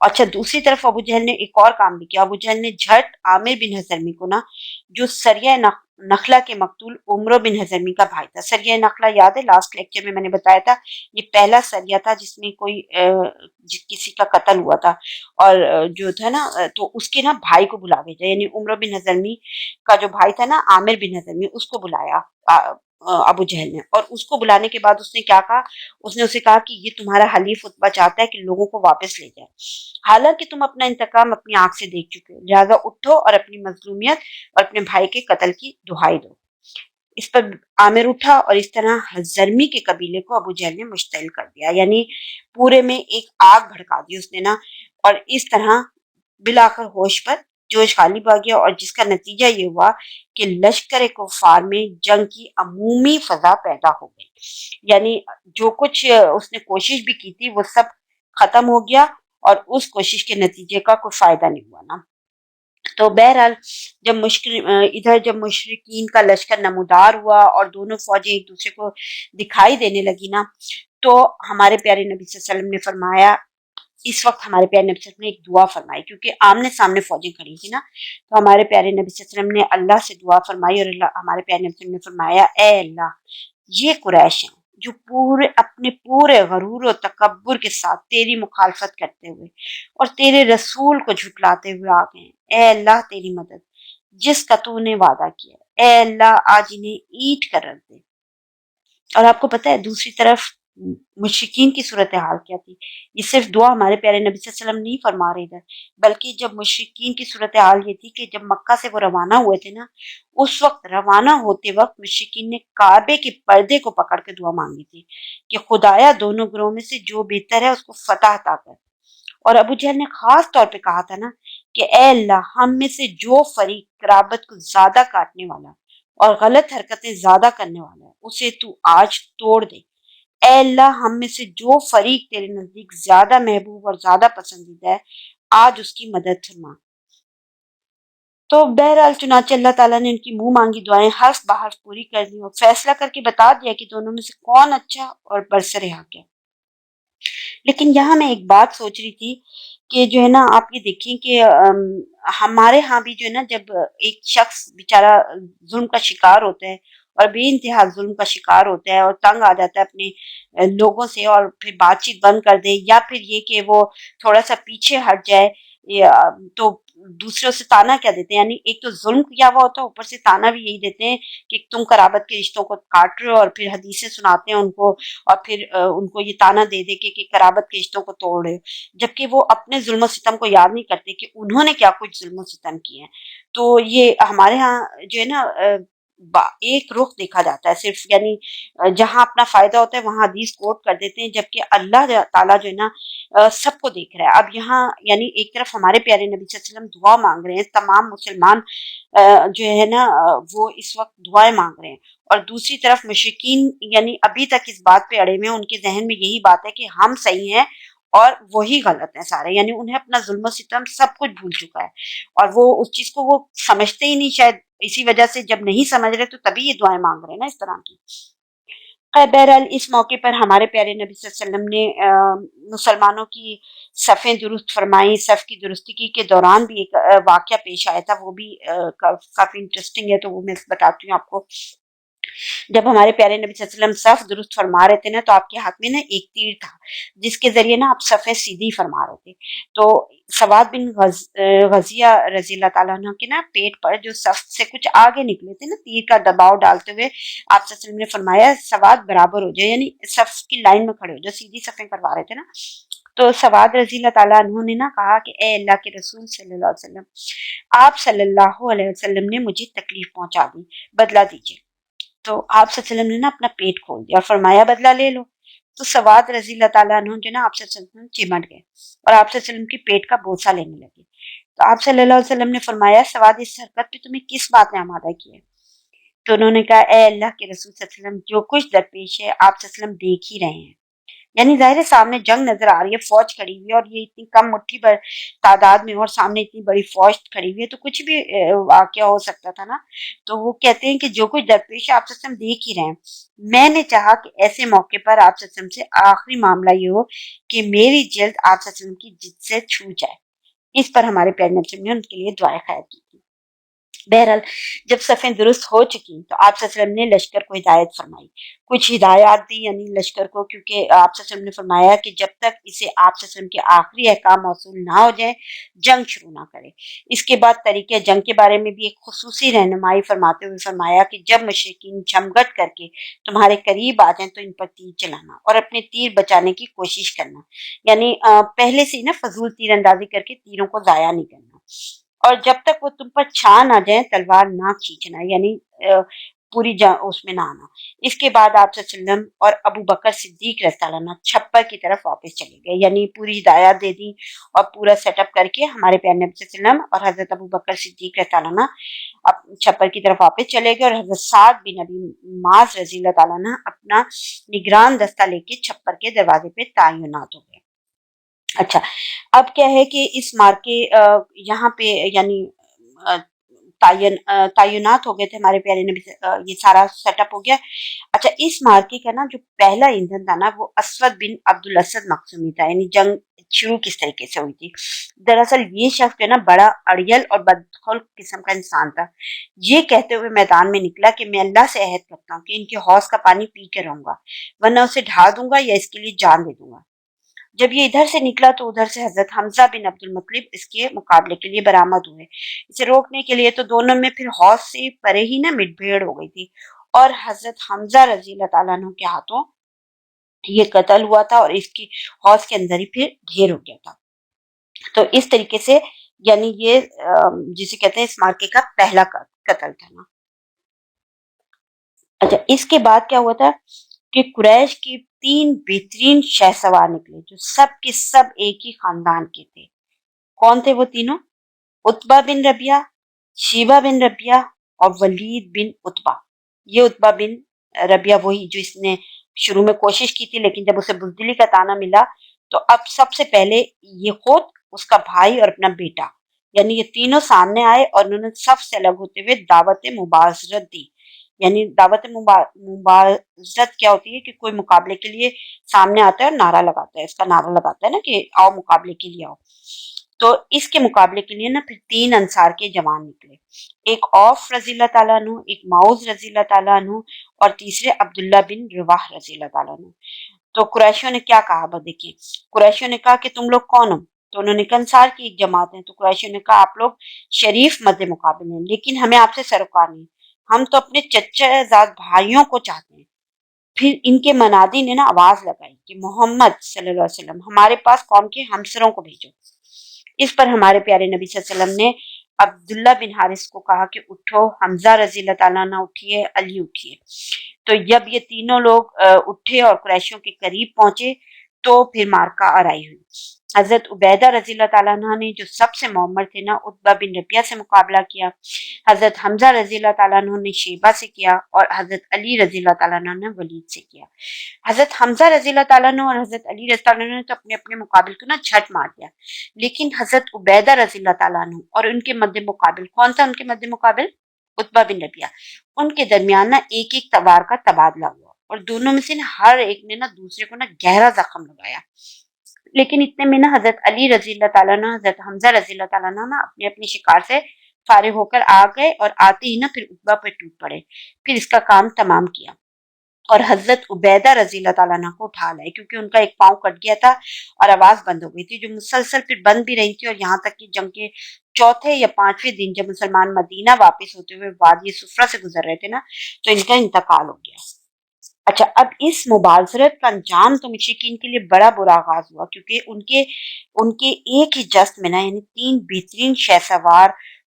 اچھا، دوسری طرف ابو جہل نے ایک اور کام بھی کیا۔ ابو جہل نے جھٹ عامر بن حضرمی کو نا، جو سریہ نخلہ کے مقتول عمرو بن حضرمی کا بھائی تھا۔ سریہ نخلہ یاد ہے؟ لاسٹ لیکچر میں نے بتایا تھا، یہ پہلا سریہ تھا جس میں کسی کا قتل ہوا تھا، اور جو تھا نا تو اس کے نا بھائی کو بلا بھیجا، یعنی عمرو بن حضرمی کا جو بھائی تھا نا عامر بن حضرمی، اس کو بلایا ابو جہل نے، اور اس کو بلانے کے بعد اس نے کیا کہا؟ اس نے اسے کہا کہ یہ تمہارا حلیف عتبہ چاہتا ہے کہ لوگوں کو واپس لے جائے، حالانکہ تم اپنا انتقام اپنی آنکھ سے دیکھ چکے ہو، لہٰذا اٹھو اور اپنی مظلومیت اور اپنے بھائی کے قتل کی دہائی دو۔ اس پر عامر اٹھا اور اس طرح حضرمی کے قبیلے کو ابو جہل نے مشتعل کر دیا، یعنی پورے میں ایک آگ بھڑکا دی اس نے نا، اور اس طرح بلاخر ہوش پر جوش غالب آ گیا، اور جس کا نتیجہ یہ ہوا کہ لشکر کفار میں جنگ کی عمومی فضا پیدا ہو گئی، یعنی جو کچھ اس نے کوشش بھی کی تھی وہ سب ختم ہو گیا، اور اس کوشش کے نتیجے کا کوئی فائدہ نہیں ہوا نا۔ تو بہرحال جب مشرکین کا لشکر نمودار ہوا اور دونوں فوجیں ایک دوسرے کو دکھائی دینے لگی نا، تو ہمارے پیارے نبی صلی اللہ علیہ وسلم نے فرمایا، اس وقت ہمارے پیارے نبی صلی اللہ علیہ وسلم نے ایک دعا فرمائی، کیونکہ آمنے سامنے فوجیں کھڑی تھی نا، تو ہمارے پیارے نبی صلی اللہ علیہ وسلم نے اللہ سے دعا فرمائی، اور ہمارے پیارے نبی صلی اللہ علیہ وسلم نے فرمایا، اے اللہ، یہ قریش ہیں جو اپنے پورے غرور و تکبر کے ساتھ تیری مخالفت کرتے ہوئے اور تیرے رسول کو جھٹلاتے ہوئے آ گئے ہیں، اے اللہ تیری مدد جس کا تو نے وعدہ کیا، اے اللہ آج انہیں اینٹ کر رکھ دے۔ اور آپ کو پتہ ہے دوسری طرف مشرکین کی صورتحال کیا تھی؟ یہ صرف دعا ہمارے پیارے نبی صلی اللہ علیہ وسلم نہیں فرما رہے تھے، بلکہ جب مشرکین کی صورتحال یہ تھی کہ جب مکہ سے وہ روانہ ہوئے تھے نا، اس وقت روانہ ہوتے وقت مشرکین نے کعبے کے پردے کو پکڑ کے دعا مانگی تھی کہ خدایا دونوں گروہوں میں سے جو بہتر ہے اس کو فتح عطا کر۔ اور ابو جہل نے خاص طور پہ کہا تھا نا کہ اے اللہ، ہم میں سے جو فریق قرابت کو زیادہ کاٹنے والا اور غلط حرکتیں زیادہ کرنے والا ہے اسے تو آج توڑ دے، اے اللہ ہم میں سے جو فریق تیرے نزدیک زیادہ محبوب اور زیادہ پسندیدہ ہے آج اس کی مدد فرما۔ تو بہرحال چنانچہ اللہ تعالیٰ نے ان کی منہ مانگی دعائیں حرف بحرف پوری کر دی اور فیصلہ کر کے بتا دیا کہ دونوں میں سے کون اچھا اور برسر حق ہے۔ لیکن یہاں میں ایک بات سوچ رہی تھی کہ جو ہے نا آپ یہ دیکھیں کہ ہمارے ہاں بھی جو ہے نا جب ایک شخص بیچارہ ظلم کا شکار ہوتا ہے اور بے انتہا ظلم کا شکار ہوتا ہے اور تنگ آ جاتا ہے اپنے لوگوں سے اور پھر بات چیت بند کر دے، یا پھر یہ کہ وہ تھوڑا سا پیچھے ہٹ جائے، تو دوسروں سے تانا کیا دیتے ہیں، یعنی ایک تو ظلم کیا ہوا ہوتا ہے، اوپر سے تانا بھی یہی دیتے ہیں کہ تم قرابت کے رشتوں کو کاٹ رہے ہو، اور پھر حدیثیں سناتے ہیں ان کو، اور پھر ان کو یہ تانا دے دے کہ قرابت کے رشتوں کو توڑ رہے ہو، جبکہ وہ اپنے ظلم و ستم کو یاد نہیں کرتے کہ انہوں نے کیا کچھ ظلم و ستم کیے ہیں۔ تو یہ ہمارے ہاں جو ہے نا ایک رخ دیکھا جاتا ہے صرف، یعنی جہاں اپنا فائدہ ہوتا ہے وہاں حدیث کوٹ کر دیتے ہیں، جبکہ اللہ تعالیٰ جو ہے نا سب کو دیکھ رہا ہے۔ اب یہاں یعنی ایک طرف ہمارے پیارے نبی صلی اللہ علیہ وسلم دعا مانگ رہے ہیں، تمام مسلمان جو ہے نا وہ اس وقت دعائیں مانگ رہے ہیں، اور دوسری طرف مشرکین یعنی ابھی تک اس بات پہ اڑے ہوئے ہیں، ان کے ذہن میں یہی بات ہے کہ ہم صحیح ہیں اور وہی غلط ہیں سارے، یعنی انہیں اپنا ظلم و ستم سب کچھ بھول چکا ہے، اور وہ اس چیز کو وہ سمجھتے ہی نہیں، شاید اسی وجہ سے جب نہیں سمجھ رہے تو تبھی یہ دعائیں مانگ رہے ہیں نا اس طرح کی۔ بہرحال اس موقع پر ہمارے پیارے نبی صلی اللہ علیہ وسلم نے مسلمانوں کی صفیں درست فرمائی، صف کی درستگی کے دوران بھی ایک واقعہ پیش آیا تھا، وہ بھی کافی انٹرسٹنگ ہے، تو وہ میں بتاتی ہوں آپ کو۔ جب ہمارے پیارے نبی صلی اللہ علیہ وسلم صف درست فرما رہے تھے نا، تو آپ کے ہاتھ میں نا ایک تیر تھا جس کے ذریعے نا آپ صفیں سیدھی فرما رہے تھے۔ تو سواد بن غزیہ رضی اللہ تعالیٰ عنہ کے نا پیٹ پر جو صف سے کچھ آگے نکلے تھے نا، تیر کا دباؤ ڈالتے ہوئے آپ صلی اللہ علیہ وسلم نے فرمایا سواد برابر ہو جائے، یعنی صف کی لائن میں کھڑے ہو جائے، سیدھی صفیں کروا رہے تھے نا۔ تو سواد رضی اللہ تعالیٰ عنہ نے نا کہا کہ اے اللہ کے رسول صلی اللہ علیہ وسلم، آپ صلی اللہ علیہ وسلم نے مجھے تکلیف پہنچا دی، بدلہ دیجیے۔ تو آپ صلی اللہ علیہ وسلم نے نا اپنا پیٹ کھول دیا اور فرمایا بدلہ لے لو۔ تو سواد رضی اللہ تعالیٰ عنہ جو نا آپ صلی اللہ علیہ وسلم چمٹ گئے اور آپ صلی اللہ علیہ وسلم کی پیٹ کا بوسہ لینے لگے۔ تو آپ صلی اللہ علیہ وسلم نے فرمایا سواد اس حرکت پہ تمہیں کس بات نے آمادہ کیا ہے؟ تو انہوں نے کہا اے اللہ کے رسول صلی اللہ علیہ وسلم، جو کچھ درپیش ہے آپ صلی اللہ علیہ وسلم دیکھ ہی رہے ہیں، یعنی ظاہر سامنے جنگ نظر آ رہی ہے، فوج کھڑی ہوئی ہے، اور یہ اتنی کم مٹھی بھر تعداد میں اور سامنے اتنی بڑی فوج کھڑی ہوئی ہے، تو کچھ بھی واقعہ ہو سکتا تھا نا۔ تو وہ کہتے ہیں کہ جو کچھ درپیش ہے آپ صلی اللہ علیہ وسلم دیکھ ہی رہے ہیں، میں نے چاہا کہ ایسے موقع پر آپ صلی اللہ علیہ وسلم سے آخری معاملہ یہ ہو کہ میری جلد آپ صلی اللہ علیہ وسلم کی جلد سے چھو جائے۔ اس پر ہمارے پیارے نبی صلی اللہ علیہ وسلم نے ان کے لیے دعائیں خیر کی تھی۔ بہرحال جب صفیں درست ہو چکی تو آپ صلی اللہ علیہ وسلم نے لشکر کو ہدایت فرمائی، کچھ ہدایات دی یعنی لشکر کو، کیونکہ آپ صلی اللہ علیہ وسلم نے فرمایا کہ جب تک اسے آپ صلی اللہ علیہ وسلم کے آخری احکام موصول نہ ہو جائیں جنگ شروع نہ کرے۔ اس کے بعد طریقے جنگ کے بارے میں بھی ایک خصوصی رہنمائی فرماتے ہوئے فرمایا کہ جب مشرکین جمگٹ کر کے تمہارے قریب آ جائیں تو ان پر تیر چلانا اور اپنے تیر بچانے کی کوشش کرنا، یعنی پہلے سے ہی نا فضول تیر اندازی کر کے تیروں کو ضائع نہیں کرنا، اور جب تک وہ تم پر چھا نہ جائیں تلوار نہ کھینچنا، یعنی پوری اس میں نہ آنا۔ اس کے بعد آپ صلی اللہ علیہ وسلم اور ابو بکر صدیق رضی اللہ عنہ چھپر کی طرف واپس چلے گئے، یعنی پوری ہدایات دے دی اور پورا سیٹ اپ کر کے ہمارے پیارے نبی صلی اللہ علیہ وسلم اور حضرت ابو بکر صدیق رضی اللہ عنہ چھپر کی طرف واپس چلے گئے، اور حضرت سعد بن ابی معاذ رضی اللہ تعالیٰ عنہ اپنا نگران دستہ لے کے چھپر کے دروازے پہ تعینات ہو گئے۔ اچھا، اب کیا ہے کہ اس مارکے یہاں پہ یعنی تعینات ہو گئے تھے ہمارے پیارے نبی، یہ سارا سیٹ اپ ہو گیا۔ اچھا، اس مارکے کا نا جو پہلا ایندھن تھا نا وہ اسود بن عبد الاسد مخزومی تھا، یعنی جنگ شروع کس طریقے سے ہوئی تھی۔ دراصل یہ شخص جو نا بڑا اڑیل اور بدخلق قسم کا انسان تھا، یہ کہتے ہوئے میدان میں نکلا کہ میں اللہ سے عہد کرتا ہوں کہ ان کے حوض کا پانی پی کے رہوں گا، ورنہ اسے ڈھا دوں گا یا اس کے لیے جان دے دوں گا۔ جب یہ ادھر سے نکلا تو ادھر سے حضرت حمزہ بن عبد المطلب اس کے مقابلے کے لیے برآمد ہوئے، اسے روکنے کے لیے، تو دونوں میں پھر حوض سے پرے ہی نا مٹ بھیڑ ہو گئی تھی، اور حضرت حمزہ رضی اللہ تعالیٰ عنہ کے ہاتھوں یہ قتل ہوا تھا، اور اس کی حوض کے اندر ہی پھر ڈھیر ہو گیا تھا۔ تو اس طریقے سے یعنی یہ جسے کہتے ہیں اس مارکے کا پہلا قتل تھا نا۔ اچھا، اس کے بعد کیا ہوا تھا کہ قریش کی 3 بہترین شہسوار نکلے جو سب کے سب ایک ہی خاندان کے تھے۔ کون تھے وہ تینوں؟ عتبہ بن ربیعہ، شیبہ بن ربیعہ اور ولید بن عتبہ۔ یہ عتبہ بن ربیعہ وہی جو اس نے شروع میں کوشش کی تھی، لیکن جب اسے بزدلی کا طعنہ ملا تو اب سب سے پہلے یہ خود، اس کا بھائی اور اپنا بیٹا، یعنی یہ تینوں سامنے آئے اور انہوں نے سب سے الگ ہوتے ہوئے دعوت مبارزت دی۔ یعنی دعوت مبارزت کیا ہوتی ہے کہ کوئی مقابلے کے لیے سامنے آتا ہے اور نعرہ لگاتا ہے، اس کا نعرہ لگاتا ہے نا کہ آؤ مقابلے کے لیے آؤ۔ تو اس کے مقابلے کے لیے نا پھر 3 انصار کے جوان نکلے، ایک عوف رضی اللہ تعالیٰ عنہ، ایک معوذ رضی اللہ تعالیٰ عنہ، اور تیسرے عبداللہ بن رواح رضی اللہ تعالیٰ عنہ۔ تو قریشیوں نے کیا کہا، وہ دیکھیں، قریشیوں نے کہا کہ تم لوگ کون ہو؟ تو انہوں نے کہا انصار کی ایک جماعت ہے۔ تو قریشیوں نے کہا آپ لوگ شریف مد مقابل ہیں، لیکن ہمیں آپ سے سروکار نہیں، ہم تو اپنے چچا زاد بھائیوں کو چاہتے ہیں۔ پھر ان کے منادی نے نا آواز لگائی کہ محمد صلی اللہ علیہ وسلم ہمارے پاس قوم کے ہمسروں کو بھیجو۔ اس پر ہمارے پیارے نبی صلی اللہ علیہ وسلم نے عبداللہ بن حارث کو کہا کہ اٹھو، حمزہ رضی اللہ تعالیٰ عنہ اٹھیے، علی اٹھیے۔ تو جب یہ تینوں لوگ اٹھے اور قریشیوں کے قریب پہنچے تو پھر مارکا آرائی ہوئی۔ حضرت عبیدہ رضی اللہ تعالیٰ عنہ نے جو سب سے معمر تھے نا عتبہ بن ربیعہ سے مقابلہ کیا، حضرت حمزہ رضی اللہ تعالیٰ عنہ نے شیبہ سے کیا، اور حضرت علی رضی اللہ تعالیٰ عنہ نے ولید سے کیا۔ حضرت حمزہ رضی اللہ تعالیٰ عنہ اور حضرت علی رضی اللہ عنہ نے تو اپنے اپنے مقابل کو نا جھٹ مار دیا، لیکن حضرت عبیدہ رضی اللہ تعالیٰ عنہ اور ان کے مد مقابل کون تھا؟ ان کے مد مقابل عتبہ بن ربیعہ، ان کے درمیان نا ایک ایک تلوار کا تبادلہ ہوا، اور دونوں میں سے نا ہر ایک نے نا دوسرے کو نا گہرا زخم لگایا۔ لیکن اتنے میں نا حضرت علی رضی اللہ تعالیٰ عنہ، حضرت حمزہ رضی اللہ تعالیٰ عنہ نا اپنے اپنی شکار سے فارغ ہو کر آ گئے، اور آتے ہی نا پھر عتبہ پہ ٹوٹ پڑے، پھر اس کا کام تمام کیا، اور حضرت عبیدہ رضی اللہ تعالیٰ عنہ کو اٹھا لائے، کیونکہ ان کا ایک پاؤں کٹ گیا تھا اور آواز بند ہو گئی تھی، جو مسلسل پھر بند بھی رہی تھی، اور یہاں تک کہ جنگ کے چوتھے یا پانچویں دن جب مسلمان مدینہ واپس ہوتے ہوئے وادی صفرہ سے گزر رہے تھے نا تو ان کا انتقال ہو گیا۔ اچھا، اب اس مبارزت کا انجام تو مشرکین کے لیے بڑا برا آغاز ہوا، کیونکہ ان کے ایک ہی جست میں نا یعنی 3 بہترین شہ سوار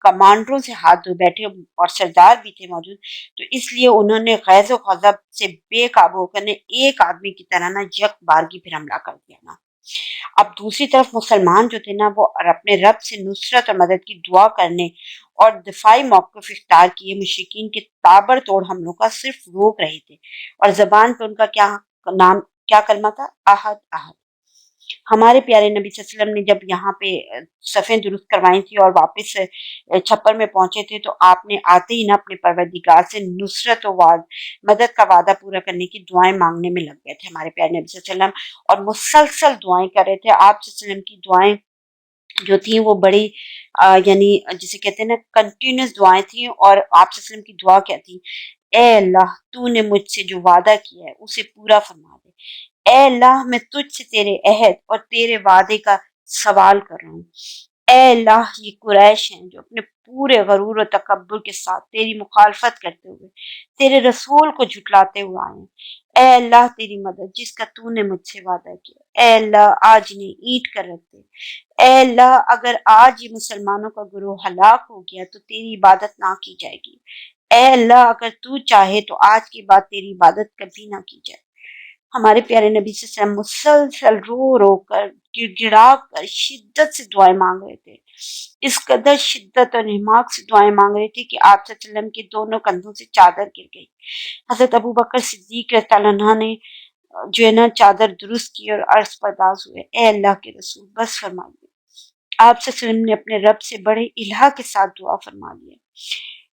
کمانڈروں سے ہاتھ دھو بیٹھے اور سردار بھی تھے موجود، تو اس لیے انہوں نے غیظ و غضب سے بے قابو ہو کر نے ایک آدمی کی طرح نا یک بارگی پھر حملہ کر دیا نا۔ اب دوسری طرف مسلمان جو تھے نا وہ اپنے رب سے نصرت اور مدد کی دعا کرنے اور دفاعی موقف اختیار کیے مشرکین کے تابڑ توڑ حملوں کا صرف روک رہے تھے، اور زبان پہ ان کا کیا کلمہ تھا؟ احد احد۔ ہمارے پیارے نبی صلی اللہ علیہ وسلم نے جب یہاں پہ صفیں درست کروائی تھی اور واپس چھپر میں پہنچے تھے تو آپ نے آتے ہی نا اپنے پروردگار سے نصرت و مدد کا وعدہ پورا کرنے کی دعائیں مانگنے میں لگ گئے تھے ہمارے پیارے نبی صلی اللہ علیہ وسلم، اور مسلسل دعائیں کر رہے تھے۔ آپ صلی اللہ علیہ وسلم کی دعائیں جو تھیں وہ بڑی یعنی جسے کہتے ہیں نا کنٹینیوس دعائیں تھیں، اور آپ صلی اللہ علیہ وسلم کی دعا کیا تھی؟ اے اللہ، تو نے مجھ سے جو وعدہ کیا ہے اسے پورا فرما دے۔ اے اللہ، میں تجھ سے تیرے عہد اور تیرے وعدے کا سوال کر رہا ہوں۔ اے اللہ، یہ قریش ہیں جو اپنے پورے غرور و تکبر کے ساتھ تیری مخالفت کرتے ہوئے تیرے رسول کو جھٹلاتے ہوئے آئے ہیں۔ اے اللہ، تیری مدد جس کا تو نے مجھ سے وعدہ کیا، اے اللہ آج انہیں اینٹ کر رکھ دے۔ اے اللہ، اگر آج یہ مسلمانوں کا گروہ ہلاک ہو گیا تو تیری عبادت نہ کی جائے گی۔ اے اللہ، اگر تو چاہے تو آج کے بعد تیری عبادت کبھی نہ کی جائے۔ ہمارے پیارے نبی صلی اللہ علیہ وسلم مسلسل رو رو کر گڑ گڑا کر شدت سے دعائیں مانگ رہے تھے، اس قدر شدت اور انہماک سے دعائیں مانگ رہے تھے کہ آپ صلی اللہ علیہ وسلم کے دونوں کندھوں سے چادر گر گئی۔ حضرت ابو بکر صدیق رضی اللہ عنہ نے جو ہے نا چادر درست کی اور عرض پرداز ہوئے، اے اللہ کے رسول بس فرمائیے۔ آپ صلی اللہ علیہ وسلم نے اپنے رب سے بڑے الہ کے ساتھ دعا فرما لیا۔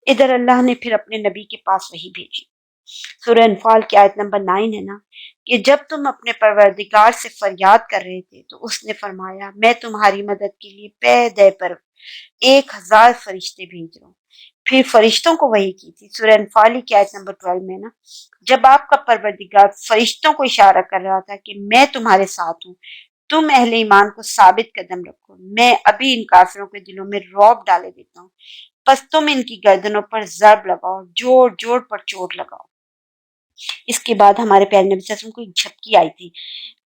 ادھر اللہ نے پھر اپنے نبی کے پاس وحی بھیجی۔ سورہ انفال کی آیت نمبر 9 ہے نا کہ جب تم اپنے پروردگار سے فریاد کر رہے تھے تو اس نے فرمایا میں تمہاری مدد کے لیے پے دے پر 1000 فرشتے بھیج رہا ہوں۔ پھر فرشتوں کو وحی کی تھی۔ سورہ انفال کی آیت نمبر 12 میں نا جب آپ کا پروردگار فرشتوں کو اشارہ کر رہا تھا کہ میں تمہارے ساتھ ہوں، تم اہل ایمان کو ثابت قدم رکھو، میں ابھی ان کافروں کے دلوں میں رعب ڈالے دیتا ہوں، پس تم ان کی گردنوں پر ضرب لگاؤ، جوڑ جوڑ پر چوٹ لگاؤ۔ اس کے بعد ہمارے پیارے نبی صلی اللہ علیہ وسلم کو ایک جھپکی آئی تھی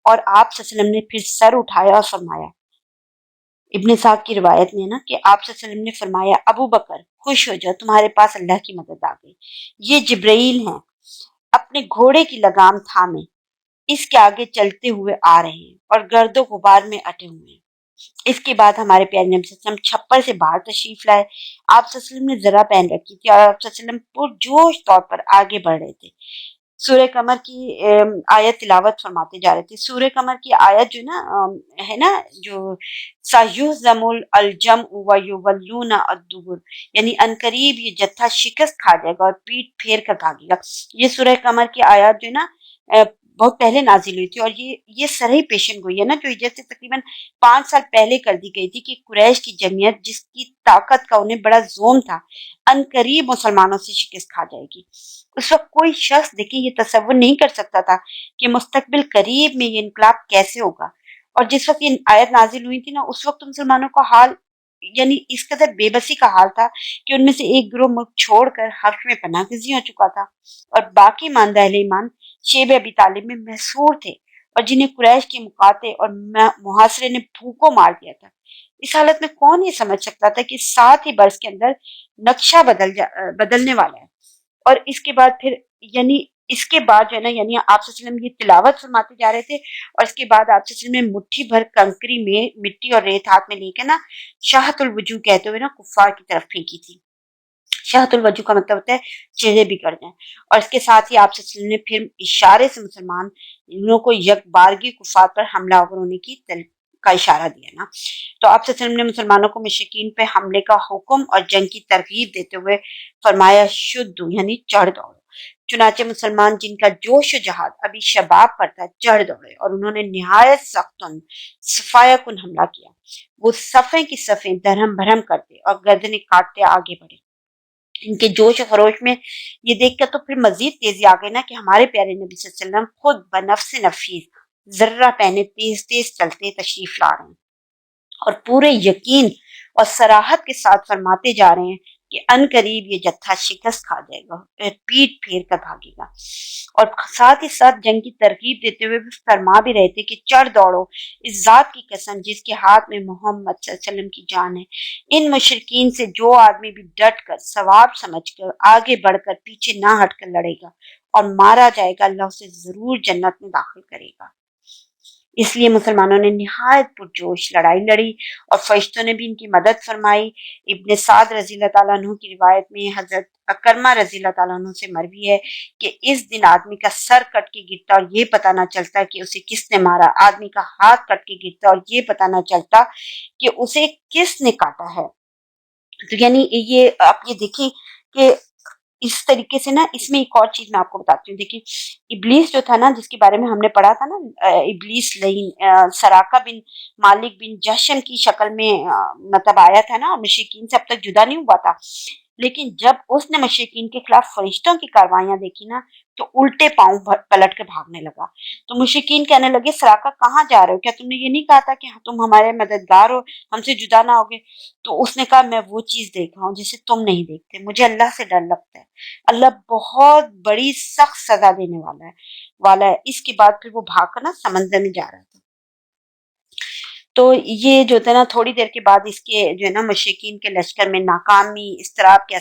اور آپ صلی اللہ علیہ وسلم نے پھر سر اٹھایا اور فرمایا، ابن سعد کی روایت میں نا کہ آپ صلی اللہ علیہ وسلم نے فرمایا ابو بکر خوش ہو جاؤ، تمہارے پاس اللہ کی مدد آ گئی، یہ جبرائیل ہیں، اپنے گھوڑے کی لگام تھامے اس کے آگے چلتے ہوئے آ رہے ہیں اور گرد و غبار میں اٹے ہوئے ہیں۔ اس کے بعد ہمارے پیارے نبی صلی اللہ علیہ وسلم چھپر سے باہر تشریف لائے۔ آپ صلی اللہ علیہ وسلم نے ذرا پہن رکھی تھی اور آپ صلی اللہ علیہ وسلم پرجوش طور پر آگے بڑھ رہے تھے، سورہ قمر کی آیت تلاوت فرماتے جا رہے تھے۔ سورہ قمر کی آیت جو ہے نا جو سَيُهْزَمُ الْجَمْعُ وَيُوَلُّونَ الدُّبُرَ، یعنی عنقریب یہ جتھا شکست کھا جائے گا اور پیٹ پھیر کر بھاگے گا۔ یہ سورہ قمر کی آیات جو ہے نا بہت پہلے نازل ہوئی تھی، اور یہ سرحی پیشن گوئی ہے نا جو جیسے تقریباً 5 سال پہلے کر دی گئی تھی کہ قریش کی جمعیت جس کی طاقت کا انہیں بڑا زوم تھا ان قریب مسلمانوں سے شکست کھا جائے گی۔ اس وقت کوئی شخص دیکھیں یہ تصور نہیں کر سکتا تھا کہ مستقبل قریب میں یہ انقلاب کیسے ہوگا، اور جس وقت یہ آیت نازل ہوئی تھی نا اس وقت مسلمانوں کا حال یعنی اس قدر بے بسی کا حال تھا کہ ان میں سے ایک گروہ ملک چھوڑ کر حرف میں پناہ گزین ہو چکا تھا، اور باقی ماندہ اہل ایمان شیب ابی طالب میں محصور تھے، اور جنہیں قریش کے مقاطع اور محاصرے نے بھوکوں مار دیا تھا۔ اس حالت میں کون یہ سمجھ سکتا تھا کہ 7 ہی برس کے اندر نقشہ بدلنے والا ہے، اور اس کے بعد پھر یعنی اس کے بعد جو ہے نا یعنی آپ صلی اللہ علیہ وسلم یہ تلاوت فرماتے جا رہے تھے، اور اس کے بعد آپ صلی اللہ علیہ وسلم نے مٹھی بھر کنکری میں مٹی اور ریت ہاتھ میں لے کے نا شاہت الوجوہ کہتے ہوئے نا کفار کی طرف پھینکی تھی۔ شاہت الوجوہ کا مطلب ہوتا ہے چہرے بگڑ جائیں، اور اس کے ساتھ ہی آپ صلی اللہ علیہ وسلم نے پھر اشارے سے مسلمانوں کو یک بارگی کفار پر حملہ آور ہونے کا اشارہ دیا نا۔ تو آپ صلی اللہ علیہ وسلم نے مسلمانوں کو مشرکین پہ حملے کا حکم اور جنگ کی ترغیب دیتے ہوئے فرمایا شدو یعنی چڑھ دوڑو۔ چنانچہ مسلمان جن کا جوش و جہاد ابھی شباب پر تھا چڑھ دوڑے، اور انہوں نے نہایت سختن صفایہ کن حملہ کیا۔ وہ صفیں کی صفیں درہم بھرم کرتے اور گردنیں کاٹتے آگے بڑھے۔ ان کے جوش و خروش میں یہ دیکھ کر تو پھر مزید تیزی آ گئی نا کہ ہمارے پیارے نبی صلی اللہ علیہ وسلم خود بنفس نفیس ذرہ پہنے تیز تیز چلتے تشریف لا رہے ہیں، اور پورے یقین اور صراحت کے ساتھ فرماتے جا رہے ہیں کہ ان قریب یہ جتھا شکست کھا جائے گا، پیٹ پھیر کر بھاگے گا، اور ساتھ ہی ساتھ جنگ کی ترغیب دیتے ہوئے بھی فرما بھی رہے تھے کہ چڑھ دوڑو اس ذات کی قسم جس کے ہاتھ میں محمد صلی اللہ علیہ وسلم کی جان ہے۔ ان مشرکین سے جو آدمی بھی ڈٹ کر ثواب سمجھ کر آگے بڑھ کر پیچھے نہ ہٹ کر لڑے گا اور مارا جائے گا، اللہ اسے ضرور جنت میں داخل کرے گا۔ اس لیے مسلمانوں نے نہایت پرجوش لڑائی لڑی، اور فرشتوں نے بھی ان کی مدد فرمائی۔ ابن سعد رضی اللہ تعالیٰ عنہ کی روایت میں حضرت اکرمہ رضی اللہ تعالیٰ عنہ سے مروی ہے کہ اس دن آدمی کا سر کٹ کے گرتا اور یہ پتہ نہ چلتا کہ اسے کس نے مارا، آدمی کا ہاتھ کٹ کے گرتا اور یہ پتہ نہ چلتا کہ اسے کس نے کاٹا ہے۔ تو یعنی یہ آپ یہ دیکھیں کہ اس طریقے سے نا اس میں ایک اور چیز میں آپ کو بتاتی ہوں۔ دیکھیں ابلیس جو تھا نا جس کے بارے میں ہم نے پڑھا تھا نا، ابلیس لعین سراقہ بن مالک بن جشم کی شکل میں مطلب آیا تھا نا، اور مشرکین سے اب تک جدا نہیں ہوا تھا، لیکن جب اس نے مشرکین کے خلاف فرشتوں کی کاروائیاں دیکھی نا تو الٹے پاؤں پلٹ کے بھاگنے لگا۔ تو مشرکین کہنے لگے سراقہ کہاں جا رہے ہو، کیا تم نے یہ نہیں کہا تھا کہ تم ہمارے مددگار ہو، ہم سے جدا نہ ہوگے؟ تو اس نے کہا میں وہ چیز دیکھ رہا ہوں جسے تم نہیں دیکھتے، مجھے اللہ سے ڈر لگتا ہے، اللہ بہت بڑی سخت سزا دینے والا ہے۔ اس کے بعد پھر وہ بھاگ کر نا سمندر میں جا رہا تھا۔ تو یہ جو تھا نا تھوڑی دیر کے بعد اس کے جو ہے نا مشرکین کے لشکر میں ناکامی اضطراب کے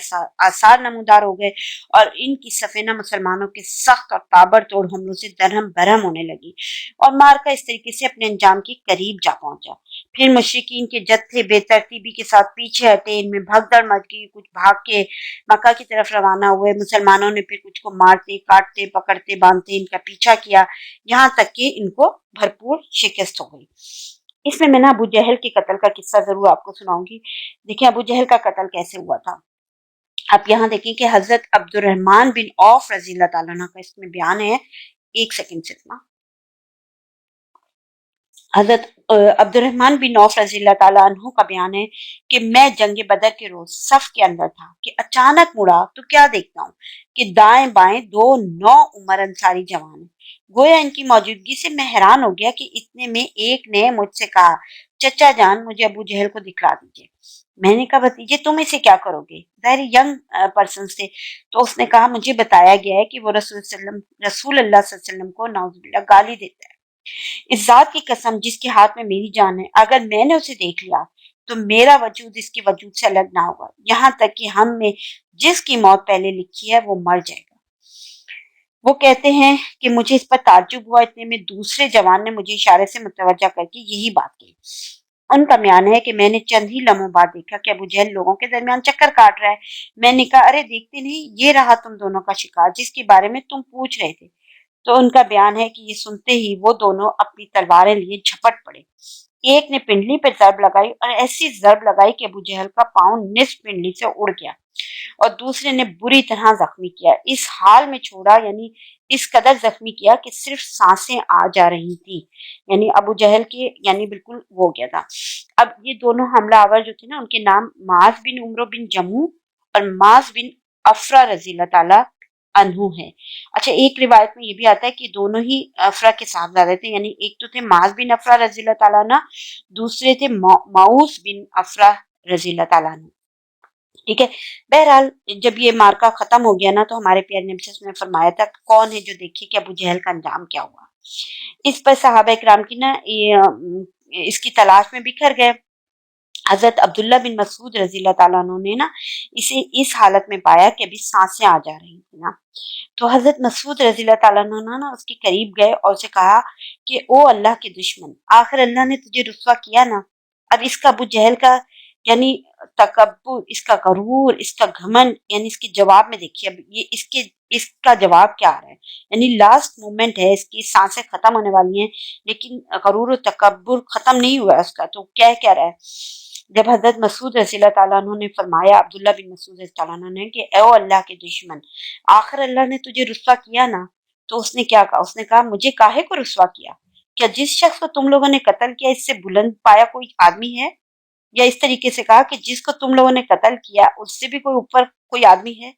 آثار نمودار ہو گئے، اور ان کی صفیں نا مسلمانوں کے سخت اور تابڑ توڑ حملوں سے درہم برہم ہونے لگی، اور مارکا اس طریقے سے اپنے انجام کے قریب جا پہنچا۔ پھر مشرکین کے جتھے بے ترتیبی کے ساتھ پیچھے ہٹے، ان میں بھگدڑ مچ گئی، کچھ بھاگ کے مکہ کی طرف روانہ ہوئے۔ مسلمانوں نے پھر کچھ کو مارتے کاٹتے پکڑتے باندھتے ان کا پیچھا کیا، یہاں تک کہ ان کو بھرپور شکست ہو گئی۔ اس میں نا ابو جہل کے قتل کا قصہ ضرور آپ کو سناؤں گی۔ دیکھیں ابو جہل کا قتل کیسے ہوا تھا۔ آپ یہاں دیکھیں کہ حضرت عبد الرحمن بن عوف رضی اللہ تعالیٰ عنہ کا اس میں بیان ہے، ایک سیکنڈ سے اتنا۔ حضرت عبد الرحمن بن عوف رضی اللہ تعالیٰ عنہ کا بیان ہے کہ میں جنگ بدر کے روز صف کے اندر تھا کہ اچانک مڑا تو کیا دیکھتا ہوں کہ دائیں بائیں 2 نوعمر انصاری جوان ہیں۔ گویا ان کی موجودگی سے میں حیران ہو گیا کہ اتنے میں ایک نے مجھ سے کہا چچا جان مجھے ابو جہل کو دکھلا دیجئے۔ میں نے کہا بھتیجے تم اسے کیا کرو گے؟ ظاہر ینگ پرسن سے۔ تو اس نے کہا مجھے بتایا گیا ہے کہ وہ رسول اللہ صلی اللہ علیہ وسلم کو نعوذ باللہ گالی دیتا ہے۔ اس ذات کی قسم جس کے ہاتھ میں میری جان ہے، اگر میں نے اسے دیکھ لیا تو میرا وجود اس کے وجود سے الگ نہ ہوگا، یہاں تک کہ ہم میں جس کی موت پہلے لکھی ہے وہ مر جائے گا۔ وہ کہتے ہیں کہ مجھے اس پر تعجب ہوا، اتنے میں دوسرے جوان نے مجھے اشارے سے متوجہ کر کے یہی بات کی۔ ان کا بیان ہے کہ میں نے چند ہی لمحوں بعد دیکھا کہ ابو جہل لوگوں کے درمیان چکر کاٹ رہا ہے۔ میں نے کہا ارے دیکھتے نہیں، یہ رہا تم دونوں کا شکار جس کے بارے میں تم پوچھ رہے تھے۔ تو ان کا بیان ہے کہ یہ سنتے ہی وہ دونوں اپنی تلواریں لیے جھپٹ پڑے۔ ایک نے پنڈلی پر ضرب لگائی اور ایسی ضرب لگائی کہ ابو جہل کا پاؤں نصف پنڈلی سے اڑ گیا، اور دوسرے نے بری طرح زخمی کیا، اس حال میں چھوڑا یعنی اس قدر زخمی کیا کہ صرف سانسیں آ جا رہی تھی، یعنی ابو جہل کے یعنی بالکل ہو گیا تھا۔ اب یہ دونوں حملہ آور جو تھے نا، ان کے نام معاذ بن عمرو بن جموع اور معاذ بن افرا رضی اللہ تعالیٰ عنہ ہے۔ اچھا، ایک روایت میں یہ بھی آتا ہے کہ دونوں ہی افرا کے صاحبزادے تھے، یعنی ایک تو تھے معاذ بن افرا رضی اللہ تعالیٰ عنہ، دوسرے تھے معوذ بن افرا رضی اللہ تعالیٰ عنہ۔ ٹھیک ہے، بہرحال جب یہ مارکا ختم ہو گیا نا، تو ہمارے پیارے نبی صلی اللہ علیہ وسلم نے فرمایا تھا کون ہے جو دیکھے کہ ابو جہل کا انجام کیا ہوا۔ اس پر صحابہ کرام کی نا اس کی تلاش میں بکھر گئے۔ حضرت عبداللہ بن مسعود رضی اللہ تعالیٰ عنہ نے نا اسے اس حالت میں پایا کہ ابھی سانسیں آ جا رہی تھی نا، تو حضرت مسعود رضی اللہ تعالیٰ عنہ نا اس کے قریب گئے اور اسے کہا کہ او اللہ کے دشمن، آخر اللہ نے تجھے رسوا کیا نا، اب اس کا ابو جہل کا یعنی تکبر، اس کا غرور، اس کا گھمنڈ، یعنی اس کے جواب میں دیکھیے اب یہ اس کا جواب کیا آ رہا ہے، یعنی لاسٹ مومنٹ ہے، اس کی سانسیں ختم ہونے والی ہیں، لیکن غرور و تکبر ختم نہیں ہوا اس کا، تو کیا رہا ہے۔ جب حضرت مسعود رضی اللہ تعالیٰ عنہ نے فرمایا، عبداللہ بن مسعود رضی اللہ عنہ نے، کہ اے اللہ کے دشمن، آخر اللہ نے تجھے رسوا کیا نا، تو اس نے کیا کہا، اس نے کہا مجھے کاہے کو رسوا کیا، کیا جس شخص کو تم لوگوں نے قتل کیا اس سے بلند پایا کوئی آدمی ہے، یا اس طریقے سے کہا کہ جس کو تم لوگوں نے قتل کیا اس سے بھی کوئی اوپر کوئی آدمی ہے۔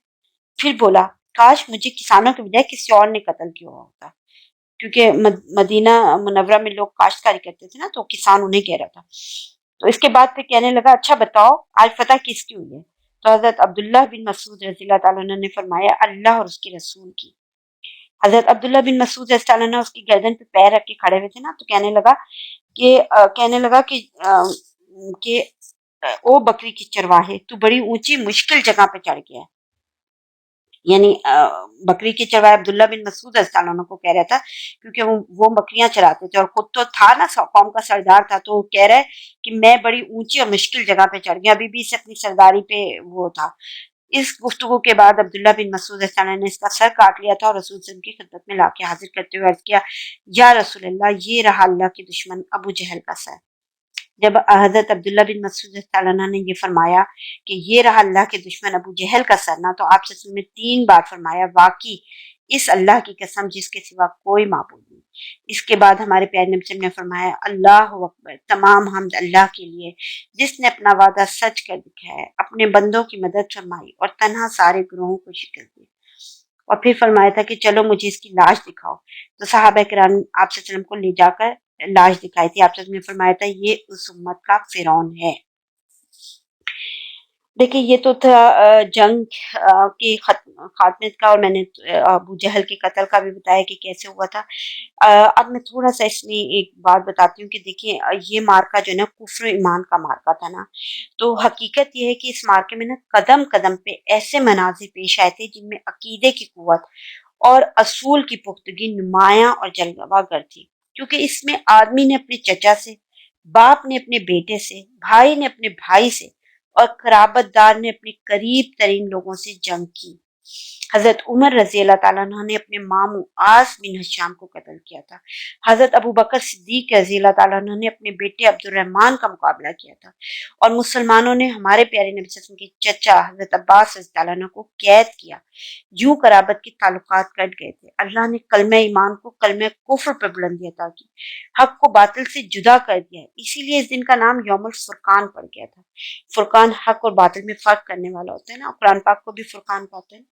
پھر بولا کاش مجھے کسانوں کے بجائے کسی اور نے قتل کیا ہوتا، کیونکہ مدینہ منورہ میں لوگ کاشتکاری کرتے تھے نا، تو کسان انہیں کہہ رہا تھا۔ تو اس کے بعد پھر کہنے لگا اچھا بتاؤ آج فتح کس کی ہوئی ہے، تو حضرت عبداللہ بن مسعود رضی اللہ تعالیٰ عنہ نے فرمایا اللہ اور اس کے رسول کی۔ حضرت عبداللہ بن مسعود رضی اللہ عنہ اس کی گردن پہ پیر رکھ کے کھڑے ہوئے تھے نا، تو کہنے لگا کہ او بکری کی چرواہے، تو بڑی اونچی مشکل جگہ پہ چڑھ گیا ہے، یعنی بکری کے چرواہے عبداللہ بن مسعود رضی اللہ عنہ کو کہہ رہا تھا، کیونکہ وہ بکریاں چراتے تھے اور خود تو تھا نا قوم کا سردار تھا، تو وہ کہہ رہا ہے کہ میں بڑی اونچی اور مشکل جگہ پہ چڑھ گیا، ابھی بھی اسے اپنی سرداری پہ وہ تھا۔ اس گفتگو کے بعد عبداللہ بن مسعود رضی اللہ عنہ نے اس کا سر کاٹ لیا تھا اور رسول صلی اللہ علیہ وسلم کی خدمت میں لا کے حاضر کرتے ہوئے عرض کیا یا رسول اللہ، یہ رہا اللہ کے دشمن ابو جہل کا سر۔ جب حضرت عبداللہ بن مسعود رضی اللہ عنہ نے یہ فرمایا کہ یہ رہا اللہ کے دشمن ابو جہل کا سر نا، تو آپ صلی اللہ علیہ وسلم نے 3 بار فرمایا واقعی اس اللہ کی قسم جس کے سوا کوئی معبود نہیں۔ اس کے بعد ہمارے پیارے نبی صلی اللہ علیہ وسلم نے فرمایا اللہ اکبر، تمام حمد اللہ کے لیے جس نے اپنا وعدہ سچ کر دکھایا، اپنے بندوں کی مدد فرمائی اور تنہا سارے گروہوں کو شکست دی۔ اور پھر فرمایا تھا کہ چلو مجھے اس کی لاش دکھاؤ، تو صحابہ کرام آپ صلی اللہ علیہ وسلم کو لے جا کر لاش دکھائی تھی۔ آپ صلی اللہ علیہ وسلم نے فرمایا تھا یہ اس امت کا فرعون ہے۔ دیکھیں یہ تو تھا جنگ کے خاتمے کا، اور میں نے ابو جہل کے قتل کا بھی بتایا کہ کیسے ہوا تھا۔ اب میں تھوڑا سا اس میں ایک بات بتاتی ہوں کہ دیکھیں یہ مارکا جو ہے نا کفر و ایمان کا مارکا تھا نا، تو حقیقت یہ ہے کہ اس مارکے میں نا قدم قدم پہ ایسے مناظر پیش آئے تھے جن میں عقیدے کی قوت اور اصول کی پختگی نمایاں اور جلوہ گر تھی، کیونکہ اس میں آدمی نے اپنے چچا سے، باپ نے اپنے بیٹے سے، بھائی نے اپنے بھائی سے اور قرابت دار نے اپنے قریب ترین لوگوں سے جنگ کی۔ حضرت عمر رضی اللہ تعالیٰ عنہ نے اپنے ماموں عاص بن ہشام کو قتل کیا تھا۔ حضرت ابو بکر صدیق رضی اللہ تعالیٰ عنہ نے اپنے بیٹے عبد الرحمن کا مقابلہ کیا تھا، اور مسلمانوں نے ہمارے پیارے نبی صلی اللہ علیہ وسلم کے چچا حضرت عباس رضی اللہ عنہ کو قید کیا۔ یوں قرابت کے تعلقات کٹ گئے تھے۔ اللہ نے کلمہ ایمان کو کلمہ کفر پر بلندی عطا کی، حق کو باطل سے جدا کر دیا، اسی لیے اس دن کا نام یوم الفرقان پڑ گیا تھا۔ فرقان حق اور باطل میں فرق کرنے والا ہوتا ہے نا، قرآن پاک کو بھی فرقان کہتے ہیں۔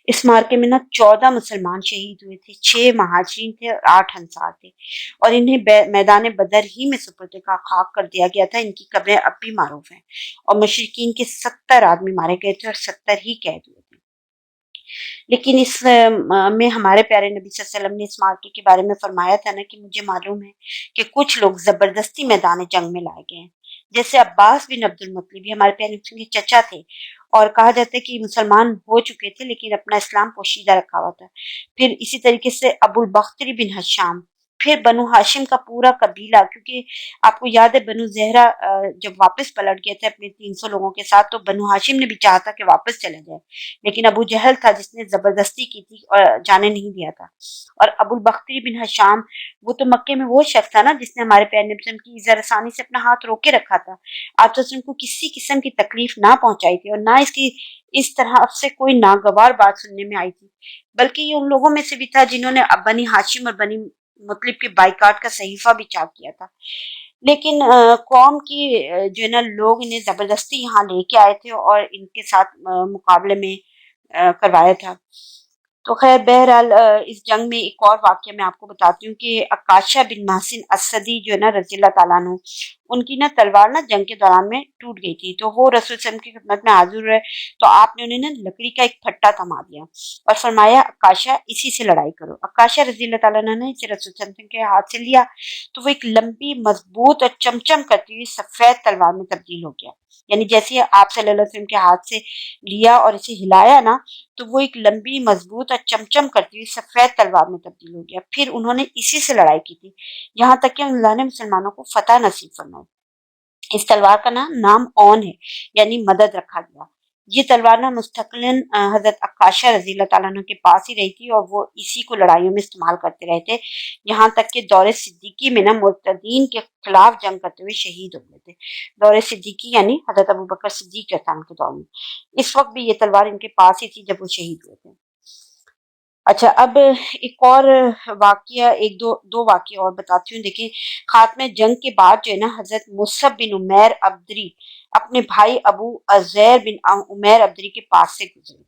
اس مارکے میں نا 14 مسلمان شہید ہوئے تھے، 6 مہاجرین تھے اور 8 انصار تھے، اور انہیں میدان بدر ہی میں سپرد خاک کر دیا گیا تھا۔ ان کی قبریں اب بھی معروف ہیں، اور مشرکین کے 70 آدمی مارے گئے تھے اور 70 ہی قید ہوئے تھے۔ لیکن اس میں ہمارے پیارے نبی صلی اللہ علیہ وسلم نے اس مارکے کے بارے میں فرمایا تھا نا کہ مجھے معلوم ہے کہ کچھ لوگ زبردستی میدان جنگ میں لائے گئے ہیں، جیسے عباس بن عبد المطلب ہمارے پیارے نبی کے چچا تھے، اور کہا جاتا ہے کہ مسلمان ہو چکے تھے لیکن اپنا اسلام پوشیدہ رکھا ہوا تھا۔ پھر اسی طریقے سے ابو البختری بن ہشام پھر بنو ہاشم کا پورا قبیلہ، کیونکہ آپ کو یاد ہے بنو زہرہ جب واپس پلٹ گئے تھے اپنے 300 لوگوں کے ساتھ، تو بنو ہاشم نے بھی چاہا تھا کہ واپس چلا جائے، لیکن ابو جہل تھا جس نے زبردستی کی تھی اور جانے نہیں دیا تھا۔ اور ابو البختری بن حشام، وہ تو مکے میں وہ شخص تھا نا جس نے ہمارے پیارے نبی صلی اللہ علیہ وسلم کی زر ثانی سے اپنا ہاتھ روکے رکھا تھا، آپ صلی اللہ علیہ وسلم کو کسی قسم کی تکلیف نہ پہنچائی تھی، اور نہ اس طرح اب سے کوئی ناگوار بات سننے میں آئی تھی، بلکہ یہ ان لوگوں میں سے بھی تھا جنہوں نے بنی ہاشم اور بنی مطلب کے بائیکاٹ کا صحیفہ بھی چاپ کیا تھا۔ لیکن قوم کی جو ہے نا لوگ انہیں زبردستی یہاں لے کے آئے تھے اور ان کے ساتھ مقابلے میں کروایا تھا۔ تو خیر بہرحال اس جنگ میں ایک اور واقعہ میں آپ کو بتاتی ہوں کہ عکاشہ بن محسن اسدی جو ہے نا رضی اللہ تعالیٰ عنہ، ان کی نا تلوار نا جنگ کے دوران میں ٹوٹ گئی تھی، تو وہ رسول صلی اللہ علیہ وسلم کی خدمت میں حاضر ہوئے، تو آپ نے انہیں نا لکڑی کا ایک پھٹا تھما دیا اور فرمایا عکاشہ اسی سے لڑائی کرو۔ عکاشہ رضی اللہ تعالیٰ عنہ نے اسے رسول صلی اللہ علیہ وسلم کے ہاتھ سے لیا تو وہ ایک لمبی مضبوط اور چمچم کرتی ہوئی سفید تلوار میں تبدیل ہو گیا، یعنی جیسے آپ صلی اللہ علیہ وسلم کے ہاتھ سے لیا اور اسے ہلایا نا، تو وہ ایک لمبی مضبوط اور چمچم کرتی ہوئی سفید تلوار میں تبدیل ہو گیا۔ پھر انہوں نے اسی سے لڑائی کی تھی یہاں تک کہ اللہ نے مسلمانوں کو فتح نصیب فرمائی۔ اس تلوار کا نام اون ہے، یعنی مدد رکھا گیا۔ یہ تلوار نا مستقلاً حضرت عکاشہ رضی اللہ تعالیٰ عنہ کے پاس ہی رہی تھی اور وہ اسی کو لڑائیوں میں استعمال کرتے رہے تھے، یہاں تک کہ دور صدیقی میں نا مرتدین کے خلاف جنگ کرتے ہوئے شہید ہو گئے تھے۔ دور صدیقی یعنی حضرت ابو بکر صدیق کے کے دور میں، اس وقت بھی یہ تلوار ان کے پاس ہی تھی جب وہ شہید ہوئے تھے۔ اچھا، اب ایک اور واقعہ، دو واقعہ اور بتاتی ہوں۔ دیکھیں، خاتمہ جنگ کے بعد جو ہے نا حضرت مصعب بن عمیر عبدری اپنے بھائی ابو عزیر بن عمیر عبدری کے پاس سے گزرے۔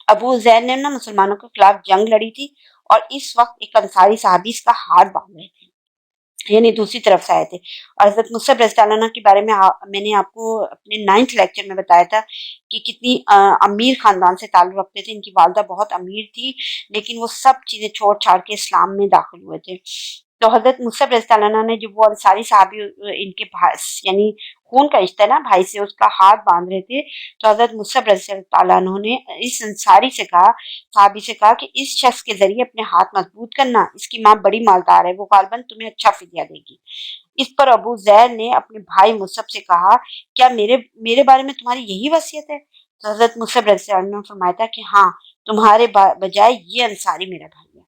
ابو عزیر نے نا مسلمانوں کے خلاف جنگ لڑی تھی اور اس وقت ایک انصاری صحابی اس کا ہاتھ باندھ رہے تھے، یعنی دوسری طرف سے آئے تھے۔ اور حضرت مصعب رضی اللہ عنہ کے بارے میں نے آپ کو اپنے 9th لیکچر میں بتایا تھا کہ کتنی امیر خاندان سے تعلق رکھتے تھے، ان کی والدہ بہت امیر تھی، لیکن وہ سب چیزیں چھوڑ چھاڑ کے اسلام میں داخل ہوئے تھے۔ تو حضرت مصعب رضی اللہ عنہ نے جب وہ انصاری صحابی ان کے بھائی یعنی خون کا رشتہ ہے نا بھائی سے، اس کا ہاتھ باندھ رہے تھے، تو حضرت مصعب رضی اللہ عنہ نے اس انصاری سے کہا، صحابی سے کہا کہ اس شخص کے ذریعے اپنے ہاتھ مضبوط کرنا، اس کی ماں بڑی مالدار ہے، وہ غالباً تمہیں اچھا فدیہ دے گی۔ اس پر ابو زیر نے اپنے بھائی مصعب سے کہا، کیا میرے بارے میں تمہاری یہی وصیت ہے؟ تو حضرت مصعب رضی اللہ عنہ نے فرمایا تھا کہ ہاں، تمہارے بجائے یہ انصاری میرا بھائی ہے۔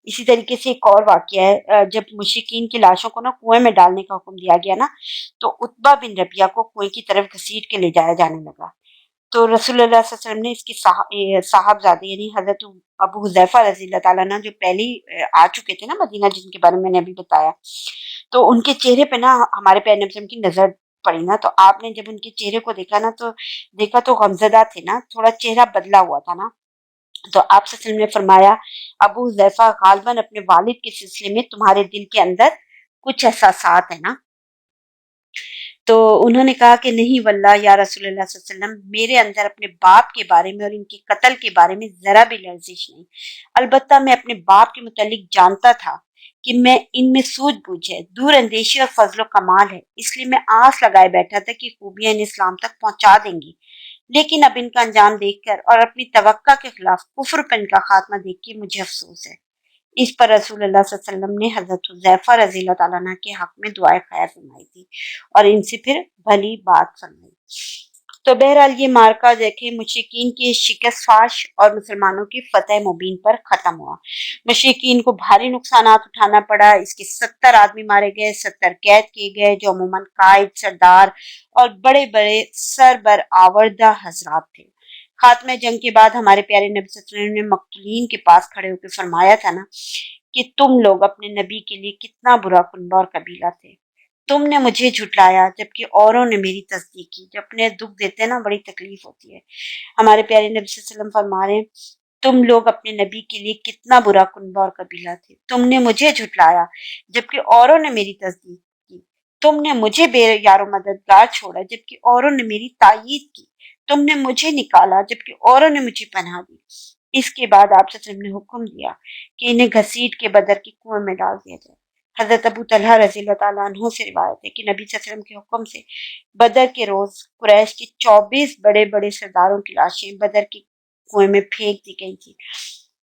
اسی طریقے سے ایک اور واقعہ ہے، جب مشرکین کی لاشوں کو نا کنویں میں ڈالنے کا حکم دیا گیا نا، تو عتبہ بن ربیعہ کو کنویں کی طرف گھسیٹ کے لے جایا جانے لگا، تو رسول اللہ صلی اللہ علیہ وسلم نے اس کی صاحبزادے یعنی حضرت ابو حذیفہ رضی اللہ تعالیٰ عنہ جو پہلی آ چکے تھے نا مدینہ، جن کے بارے میں نے ابھی بتایا، تو ان کے چہرے پہ نا ہمارے پیارے نبی صلی اللہ علیہ وسلم کی نظر پڑی نا، تو آپ نے جب ان کے چہرے کو دیکھا تو غمزدہ تھے نا، تھوڑا چہرہ بدلا ہوا تھا نا، تو آپ صلی اللہ علیہ وسلم نے فرمایا، ابو حذیفہ غالباً اپنے والد کے سلسلے میں تمہارے دل کے اندر کچھ احساسات ہیں نا؟ تو انہوں نے کہا کہ نہیں واللہ یا رسول اللہ صلی اللہ علیہ وسلم، میرے اندر اپنے باپ کے بارے میں اور ان کے قتل کے بارے میں ذرا بھی لرزش نہیں، البتہ میں اپنے باپ کے متعلق جانتا تھا کہ میں ان میں سوجھ بوجھ ہے، دور اندیشی اور فضل و کمال ہے، اس لیے میں آس لگائے بیٹھا تھا کہ خوبیاں ان اسلام تک پہنچا دیں گی، لیکن اب ان کا انجام دیکھ کر اور اپنی توقع کے خلاف کفر پر ان کا خاتمہ دیکھ کے مجھے افسوس ہے۔ اس پر رسول اللہ صلی اللہ علیہ وسلم نے حضرت حذیفہ رضی اللہ تعالیٰ عنہ کے حق میں دعائے خیر فرمائی تھی اور ان سے پھر بھلی بات فرمائی۔ تو بہرحال یہ مارکا دیکھیں مشرکین کی شکست فاش اور مسلمانوں کی فتح مبین پر ختم ہوا۔ مشرکین کو بھاری نقصانات اٹھانا پڑا، اس کے 70 آدمی مارے گئے، 70 قید کیے گئے، جو عموماً قائد، سردار اور بڑے بڑے سربرآوردہ حضرات تھے۔ خاتمہ جنگ کے بعد ہمارے پیارے نبی صلی اللہ علیہ وسلم نے مقتولین کے پاس کھڑے ہو کے فرمایا تھا نا کہ تم لوگ اپنے نبی کے لیے کتنا برا کنبہ اور قبیلہ تھے، تم نے مجھے جھٹلایا جبکہ اوروں نے میری تصدیق کی۔ جب اپنے دکھ دیتے ہیں نا بڑی تکلیف ہوتی ہے۔ ہمارے پیارے نبی صلی اللہ علیہ وسلم فرما رہے ہیں، تم لوگ اپنے نبی کے لیے کتنا برا کنبہ اور قبیلہ تھے، تم نے مجھے جھٹلایا جبکہ اوروں نے میری تصدیق کی، تم نے مجھے بے یار و مددگار چھوڑا جبکہ اوروں نے میری تائید کی، تم نے مجھے نکالا جبکہ اوروں نے مجھے پناہ دی۔ اس کے بعد آپ صلی اللہ علیہ وسلم نے حکم دیا کہ انہیں گھسیٹ کے بدر کے کنویں میں ڈال دیا جائے۔ حضرت ابو طلحہ رضی اللہ تعالیٰ عنہ سے روایت ہے کہ نبی صلی اللہ علیہ وسلم کے حکم سے بدر کے روز قریش کے 24 بڑے بڑے سرداروں کی لاشیں بدر کے کنویں میں پھینک دی گئی تھی۔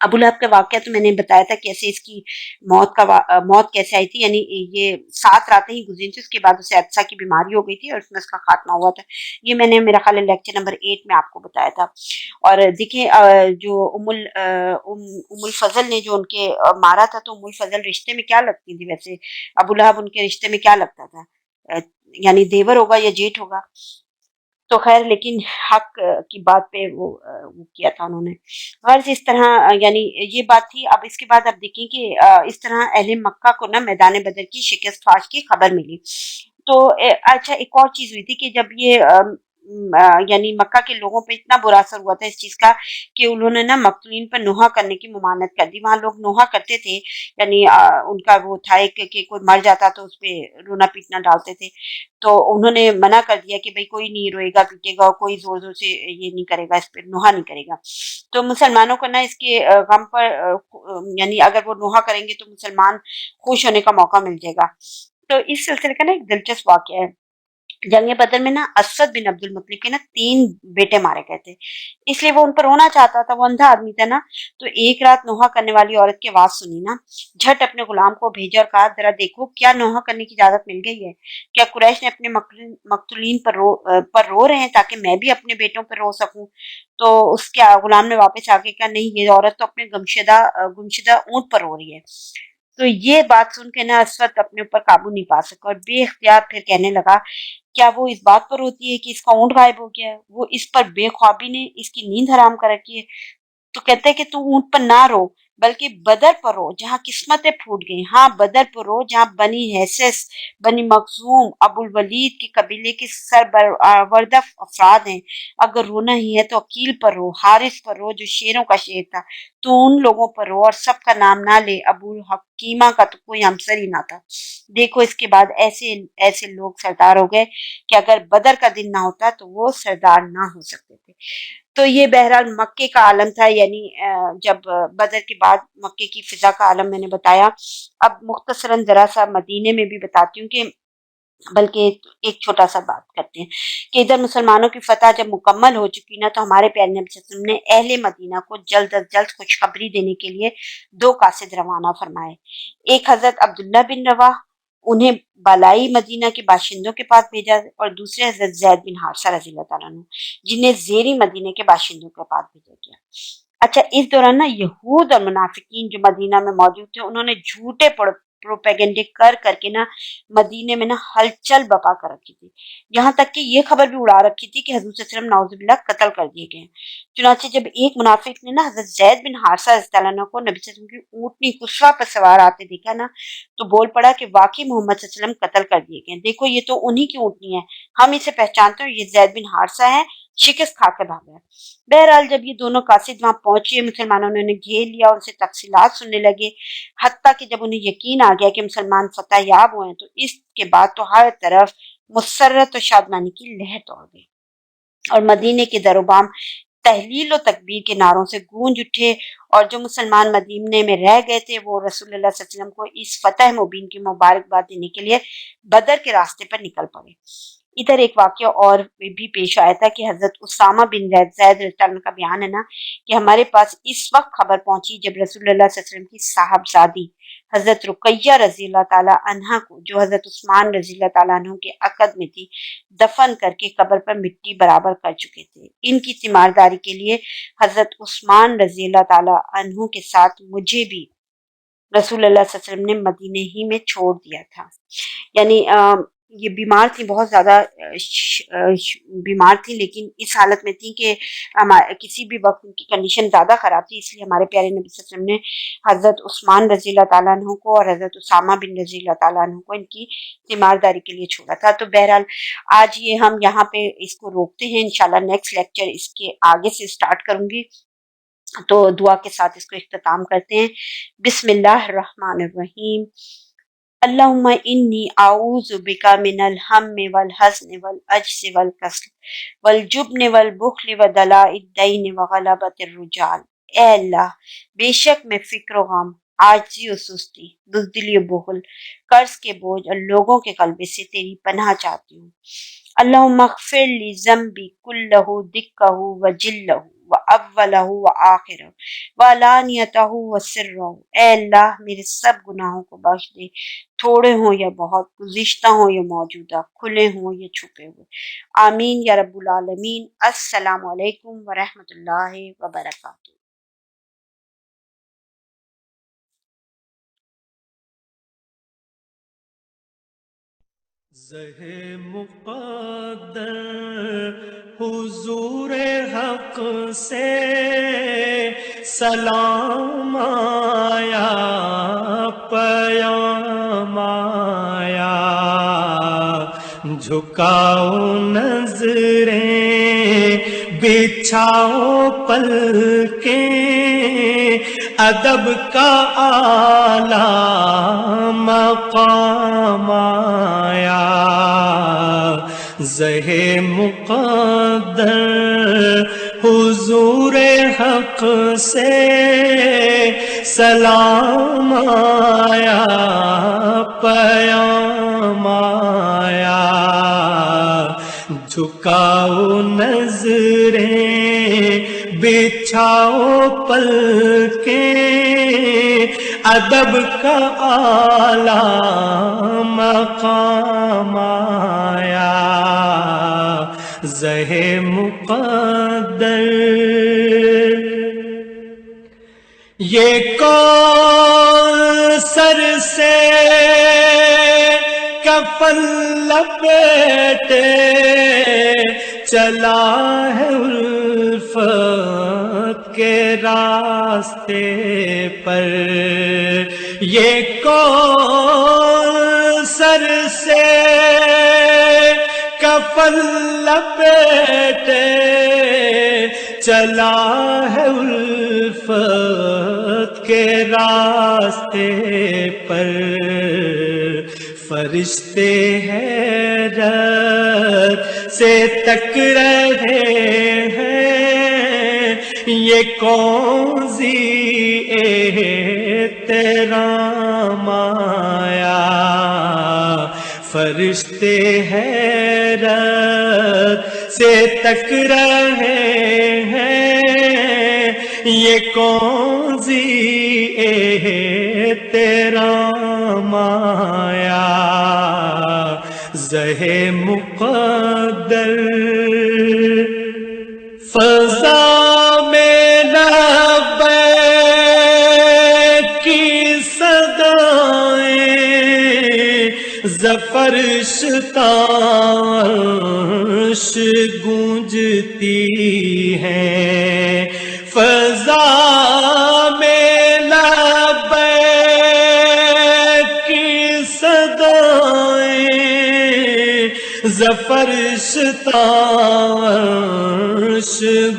ابو لہب کا واقعہ تو میں نے بتایا تھا کیسے اس کی موت کیسے آئی تھی، یعنی یہ 7 راتیں ہی گزری تھی، اس کے بعد اسے عطسہ کی بیماری ہو گئی تھی اور اس میں اس کا خاتمہ ہوا تھا۔ یہ میں نے میرا خیال ہے لیکچر نمبر 8 میں آپ کو بتایا تھا۔ اور دیکھیں جو ام الفضل نے جو ان کے مارا تھا، تو ام الفضل رشتے میں کیا لگتی تھی ویسے؟ ابو لہب ان کے رشتے میں کیا لگتا تھا؟ یعنی دیور ہوگا یا جیٹ ہوگا؟ تو خیر لیکن حق کی بات پہ وہ کیا تھا انہوں نے۔ غرض اس طرح یعنی یہ بات تھی۔ اب اس کے بعد اب دیکھیں کہ اس طرح اہل مکہ کو نا میدان بدر کی شکست فاش کی خبر ملی۔ تو اچھا ایک اور چیز ہوئی تھی کہ جب یہ یعنی مکہ کے لوگوں پہ اتنا برا اثر ہوا تھا اس چیز کا کہ انہوں نے نا مقتولین پر نوحہ کرنے کی ممانعت کر دی۔ وہاں لوگ نوحہ کرتے تھے، یعنی ان کا وہ تھا کہ کوئی مر جاتا تو اس پہ رونا پیٹنا ڈالتے تھے، تو انہوں نے منع کر دیا کہ بھئی کوئی نہیں روئے گا پیٹے گا، کوئی زور زور سے یہ نہیں کرے گا، اس پہ نوحہ نہیں کرے گا۔ تو مسلمانوں کو نا اس کے غم پر یعنی اگر وہ نوحہ کریں گے تو مسلمان خوش ہونے کا موقع مل جائے گا۔ تو اس سلسلے کا نا ایک دلچسپ واقعہ ہے۔ جنگ بدر میں نا اسود بن عبد المطلب کے نا 3 بیٹے مارے گئے تھے، اس لیے وہ ان پر رونا چاہتا تھا، وہ اندھا آدمی تھا نا۔ تو ایک رات نوحہ کرنے والی عورت کی آواز سنی نا، جھٹ اپنے غلام کو بھیجا اور کہا ذرا دیکھو کیا نوحہ کرنے کی اجازت مل گئی ہے؟ کیا قریش نے اپنے مقتولین پر رو رہے ہیں تاکہ میں بھی اپنے بیٹوں پر رو سکوں؟ تو اس کے غلام نے واپس آ کے کہا نہیں، یہ عورت تو اپنے گمشدہ اونٹ پر رو رہی ہے۔ تو یہ بات سن کے نا اسود اپنے اوپر قابو نہیں پا سکا اور بے اختیار پھر کہنے لگا کیا وہ اس بات پر ہوتی ہے کہ اس کا اونٹ غائب ہو گیا ہے؟ وہ اس پر بے خوابی نے اس کی نیند حرام کر رکھی ہے۔ تو کہتے ہیں کہ تو اونٹ پر نہ رو بلکہ بدر پر رو جہاں قسمتیں پھوٹ گئیں۔ ہاں بدر پر رو جہاں بنی حیثیس، بنی مخزوم، ابو الولید کے قبیلے کے سربردہ افراد ہیں۔ اگر رونا ہی ہے تو عقیل پر رو، حارث پر رو جو شیروں کا شیر تھا، تو ان لوگوں پر رو اور سب کا نام نہ لے، ابو حکیمہ کا تو کوئی ہمسر ہی نہ تھا۔ دیکھو اس کے بعد ایسے لوگ سردار ہو گئے کہ اگر بدر کا دن نہ ہوتا تو وہ سردار نہ ہو سکتے تھے۔ تو یہ بہرحال مکے کا عالم تھا، یعنی جب بدر کے بعد مکے کی فضا کا عالم میں نے بتایا۔ اب مختصراً ذرا سا مدینے میں بھی بتاتی ہوں کہ بلکہ ایک چھوٹا سا بات کرتے ہیں کہ ادھر مسلمانوں کی فتح جب مکمل ہو چکی نا، تو ہمارے پیارے نبی صلی اللہ علیہ وسلم نے اہل مدینہ کو جلد از جلد خوشخبری دینے کے لیے 2 قاصد روانہ فرمائے۔ ایک حضرت عبداللہ بن رواح، انہیں بالائی مدینہ کے باشندوں کے پاس بھیجا، اور دوسرے حضرت زید بن حارثہ رضی اللہ تعالیٰ عنہ، جنہیں زیری مدینہ کے باشندوں کے پاس بھیجا گیا۔ اچھا اس دوران نا یہود اور منافقین جو مدینہ میں موجود تھے، انہوں نے جھوٹے پروپیگنڈے کر کے نا مدینے میں نا ہلچل بپا کر رکھی تھی، یہاں تک کہ یہ خبر بھی اڑا رکھی تھی کہ حضور صلی اللہ علیہ وسلم نعوذ باللہ قتل کر دیے گئے ہیں۔ چنانچہ جب ایک منافق نے نا حضرت زید بن حارثہ رضی اللہ عنہ کو نبی صلی اللہ علیہ وسلم کی اونٹنی قصوہ پر سوار آتے دیکھا نا، تو بول پڑا کہ واقعی محمد صلی اللہ علیہ وسلم قتل کر دیے گئے ہیں، دیکھو یہ تو انہی کی اونٹنی ہے، ہم اسے پہچانتے ہیں، یہ زید بن حارثہ ہے، شکست کھا کے بھاگا ہے۔ بہرحال جب یہ دونوں قاصد وہاں پہنچے، مسلمانوں نے انہیں گھیر لیا اور ان سے تفصیلات سننے لگے، حتیٰ کہ جب انہیں یقین آ گیا کہ مسلمان فتح یاب ہوئے ہیں، تو اس کے بعد تو ہر طرف مسرت و شادمانی کی لہر دوڑ گئی اور مدینے کے در و بام تحلیل و تکبیر کے نعروں سے گونج اٹھے، اور جو مسلمان مدینے میں رہ گئے تھے وہ رسول اللہ صلی اللہ علیہ وسلم کو اس فتح مبین کی مبارکباد دینے کے لیے بدر کے راستے پر نکل پڑے۔ ادھر ایک واقعہ اور بھی پیش آیا تھا کہ حضرت اسامہ بن زید رضی اللہ عنہ کا بیان ہے نا کہ ہمارے پاس اس وقت خبر پہنچی جب رسول اللہ صلی اللہ علیہ وسلم کی صاحبزادی حضرت رقیہ رضی اللہ تعالی عنہا کو، جو حضرت عثمان رضی اللہ تعالیٰ عنہ کے عقد میں تھی، دفن کر کے قبر پر مٹی برابر کر چکے تھے۔ ان کی تیمارداری کے لیے حضرت عثمان رضی اللہ تعالیٰ عنہ کے ساتھ مجھے بھی رسول اللہ صلی اللہ علیہ وسلم نے مدینے ہی میں چھوڑ دیا تھا۔ یعنی یہ بیمار تھی، بہت زیادہ بیمار تھی، لیکن اس حالت میں تھی کہ کسی بھی وقت ان کی کنڈیشن زیادہ خراب تھی، اس لیے ہمارے پیارے نبی صلی اللہ علیہ وسلم نے حضرت عثمان رضی اللہ تعالیٰ عنہ کو اور حضرت اسامہ بن رضی اللہ تعالیٰ عنہ کو ان کی تیمارداری کے لیے چھوڑا تھا۔ تو بہرحال آج یہ ہم یہاں پہ اس کو روکتے ہیں، انشاءاللہ نیکسٹ لیکچر اس کے آگے سے سٹارٹ کروں گی، تو دعا کے ساتھ اس کو اختتام کرتے ہیں۔ بسم اللہ الرحمن الرحیم۔ اللہم انی اعوذ بک من الہم والحزن والعجز والکسل والجبن والبخل ودلاء الدین وغلبۃ الرجال۔ اے اللہ، بے شک میں فکر و غم، عاجزی و سستی، بزدلی و بخل، قرض کے بوجھ اور لوگوں کے غلبے سے تیری پناہ چاہتی ہوں۔ اللہم اغفر لی ذنبی کلہ دکہ و جلہ و اولہ و آخرہ و علانیتہ و سرہ، اے اللہ میرے سب گناہوں کو بخش دے، تھوڑے ہوں یا بہت، گزشتہ ہوں یا موجودہ، کھلے ہوں یا چھپے ہوئے، آمین یا رب العالمین۔ السلام علیکم ورحمۃ اللہ وبرکاتہ۔ زہ مقدر حضور حق سے سلام آیا، پیام آیا، جھکاؤ نظریں بچھاؤ پلکیں، ادب کا اعلیٰ مقام آیا، زہ مقدر حضور حق سے سلام آیا، پیام آیا، جھکاؤ نظریں بچھاؤ پلکیں، ادب کا اعلیٰ مقام آیا، زہ مقدر۔ یہ کوثر سے کفن لپیٹے چلا ہے الفت کے راستے پر، یہ کوثر سے کفن لپیٹے چلا ہے الفت کے راستے پر، فرشتے حیرت سے تک رہے ہیں، یہ کون سی احترام آیا، فرشتے حیرت سے تک رہے ہیں، یہ کون سی احترام آیا، زہ مقدر۔ فضا میں لبیک کی صدائیں، زفرش تارش گونجتی ہیں، فضا میں لبیک کی صدائیں، زفرش تارش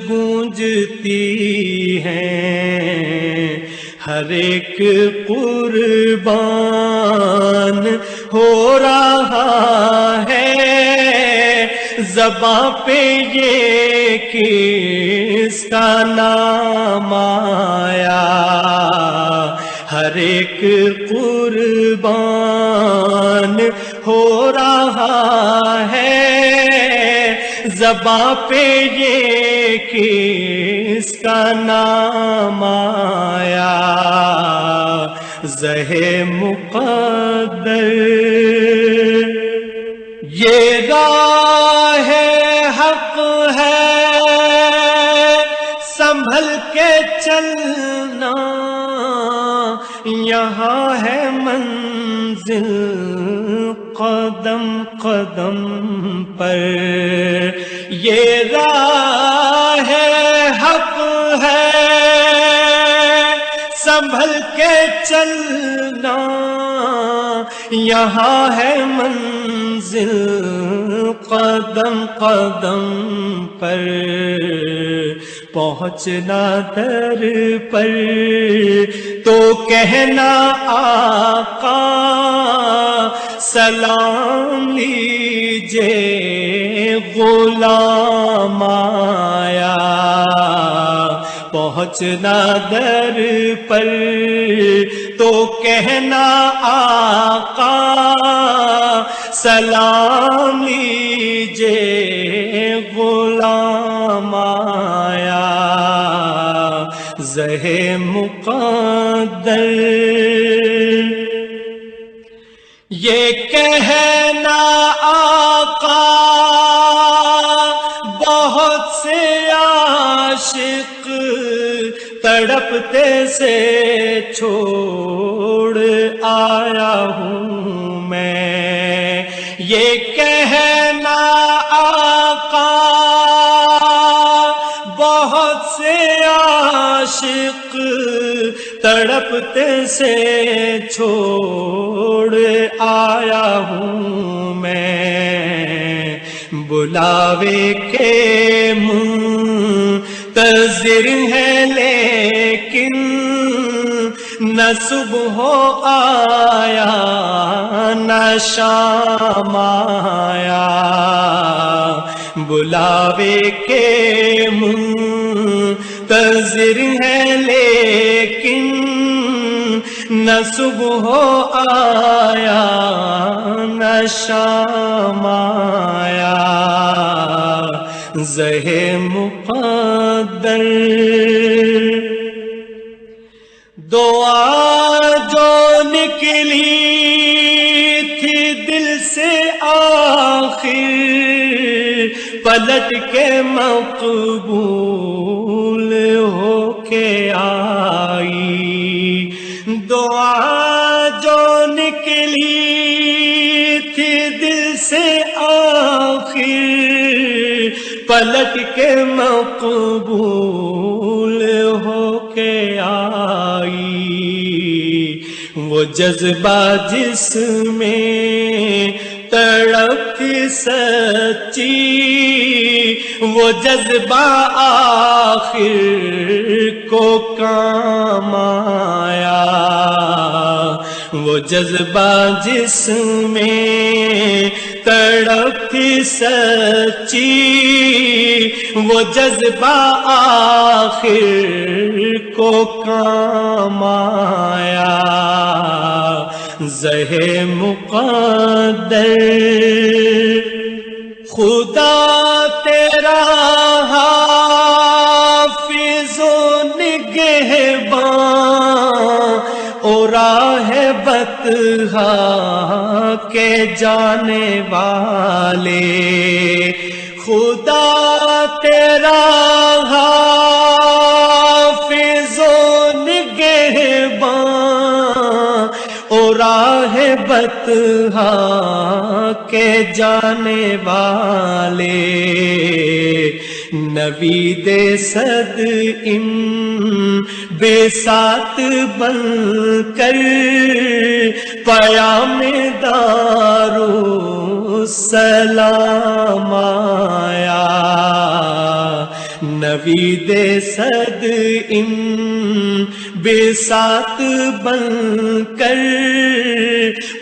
گونجتی ہیں، ہر ایک قربان ہو رہا ہے، زباں پہ یہ کس کا نام آیا، ہر ایک قربان ہو رہا ہے، زباں پہ یہ کس کا نام آیا، زہ مقدر۔ یہ راہ حق ہے سنبھل کے چلنا، یہاں ہے منزل قدم قدم پر، یہ راہ حق ہے سنبھل کے چلنا، یہاں ہے منزل قدم قدم پر، پہنچنا در پر تو کہنا آقا سلام لیجے غلام آیا، پہنچنا در پر تو کہنا آقا سلام لیجے غلام آیا زہ مقدر یہ کہنا آقا بہت سے عاشق تڑپتے سے چھوڑ آیا ہوں میں، یہ کہنا آقا بہت سے عاشق تڑپتے سے چھوڑ آیا ہوں میں، بلاوے کے منتظر ہے لیکن نہ صبح آیا نہ شام آیا، بلاوے کے منتظر ہے لیکن نہ صبح آیا نہ شام آیا زہ مقدر، دعا جو نکلی تھی دل سے آخر پلٹ کے مقبول ہو کے آئی، دعا جو نکلی تھی دل سے آخر پلٹ کے مقبول ہو کے آئی، وہ جذبہ جس میں تڑپ تھی سچی وہ جذبہ آخر کو کام آیا، وہ جذبہ جس میں تڑپ تھی سچی وہ جذبہ آخر کو کام آیا زہ مقدر، خدا تیرا حافظ و نگہباں اور راہ بطحا کے جانے والے، خدا تیرا حافظ و نگہباں اور راہ بطحا کے جانے والے، نوید صد بے ساتھ بن کر پیام دارالسلام آیا، نوید صد بے ساتھ بن کر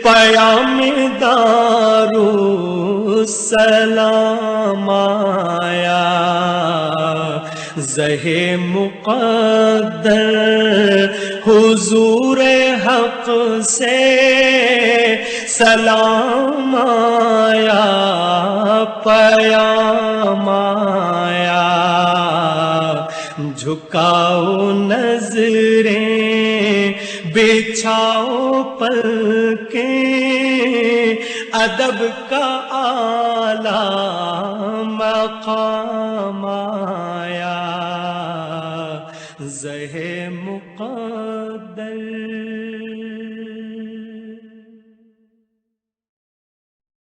پیام دارالسلام آیا زہ مقدر، حضور حق سے سلام آیا پیام آیا، جھکاؤ نظریں بچھاؤ پلکیں ادب کا اعلیٰ مقام آیا زہ مقدر۔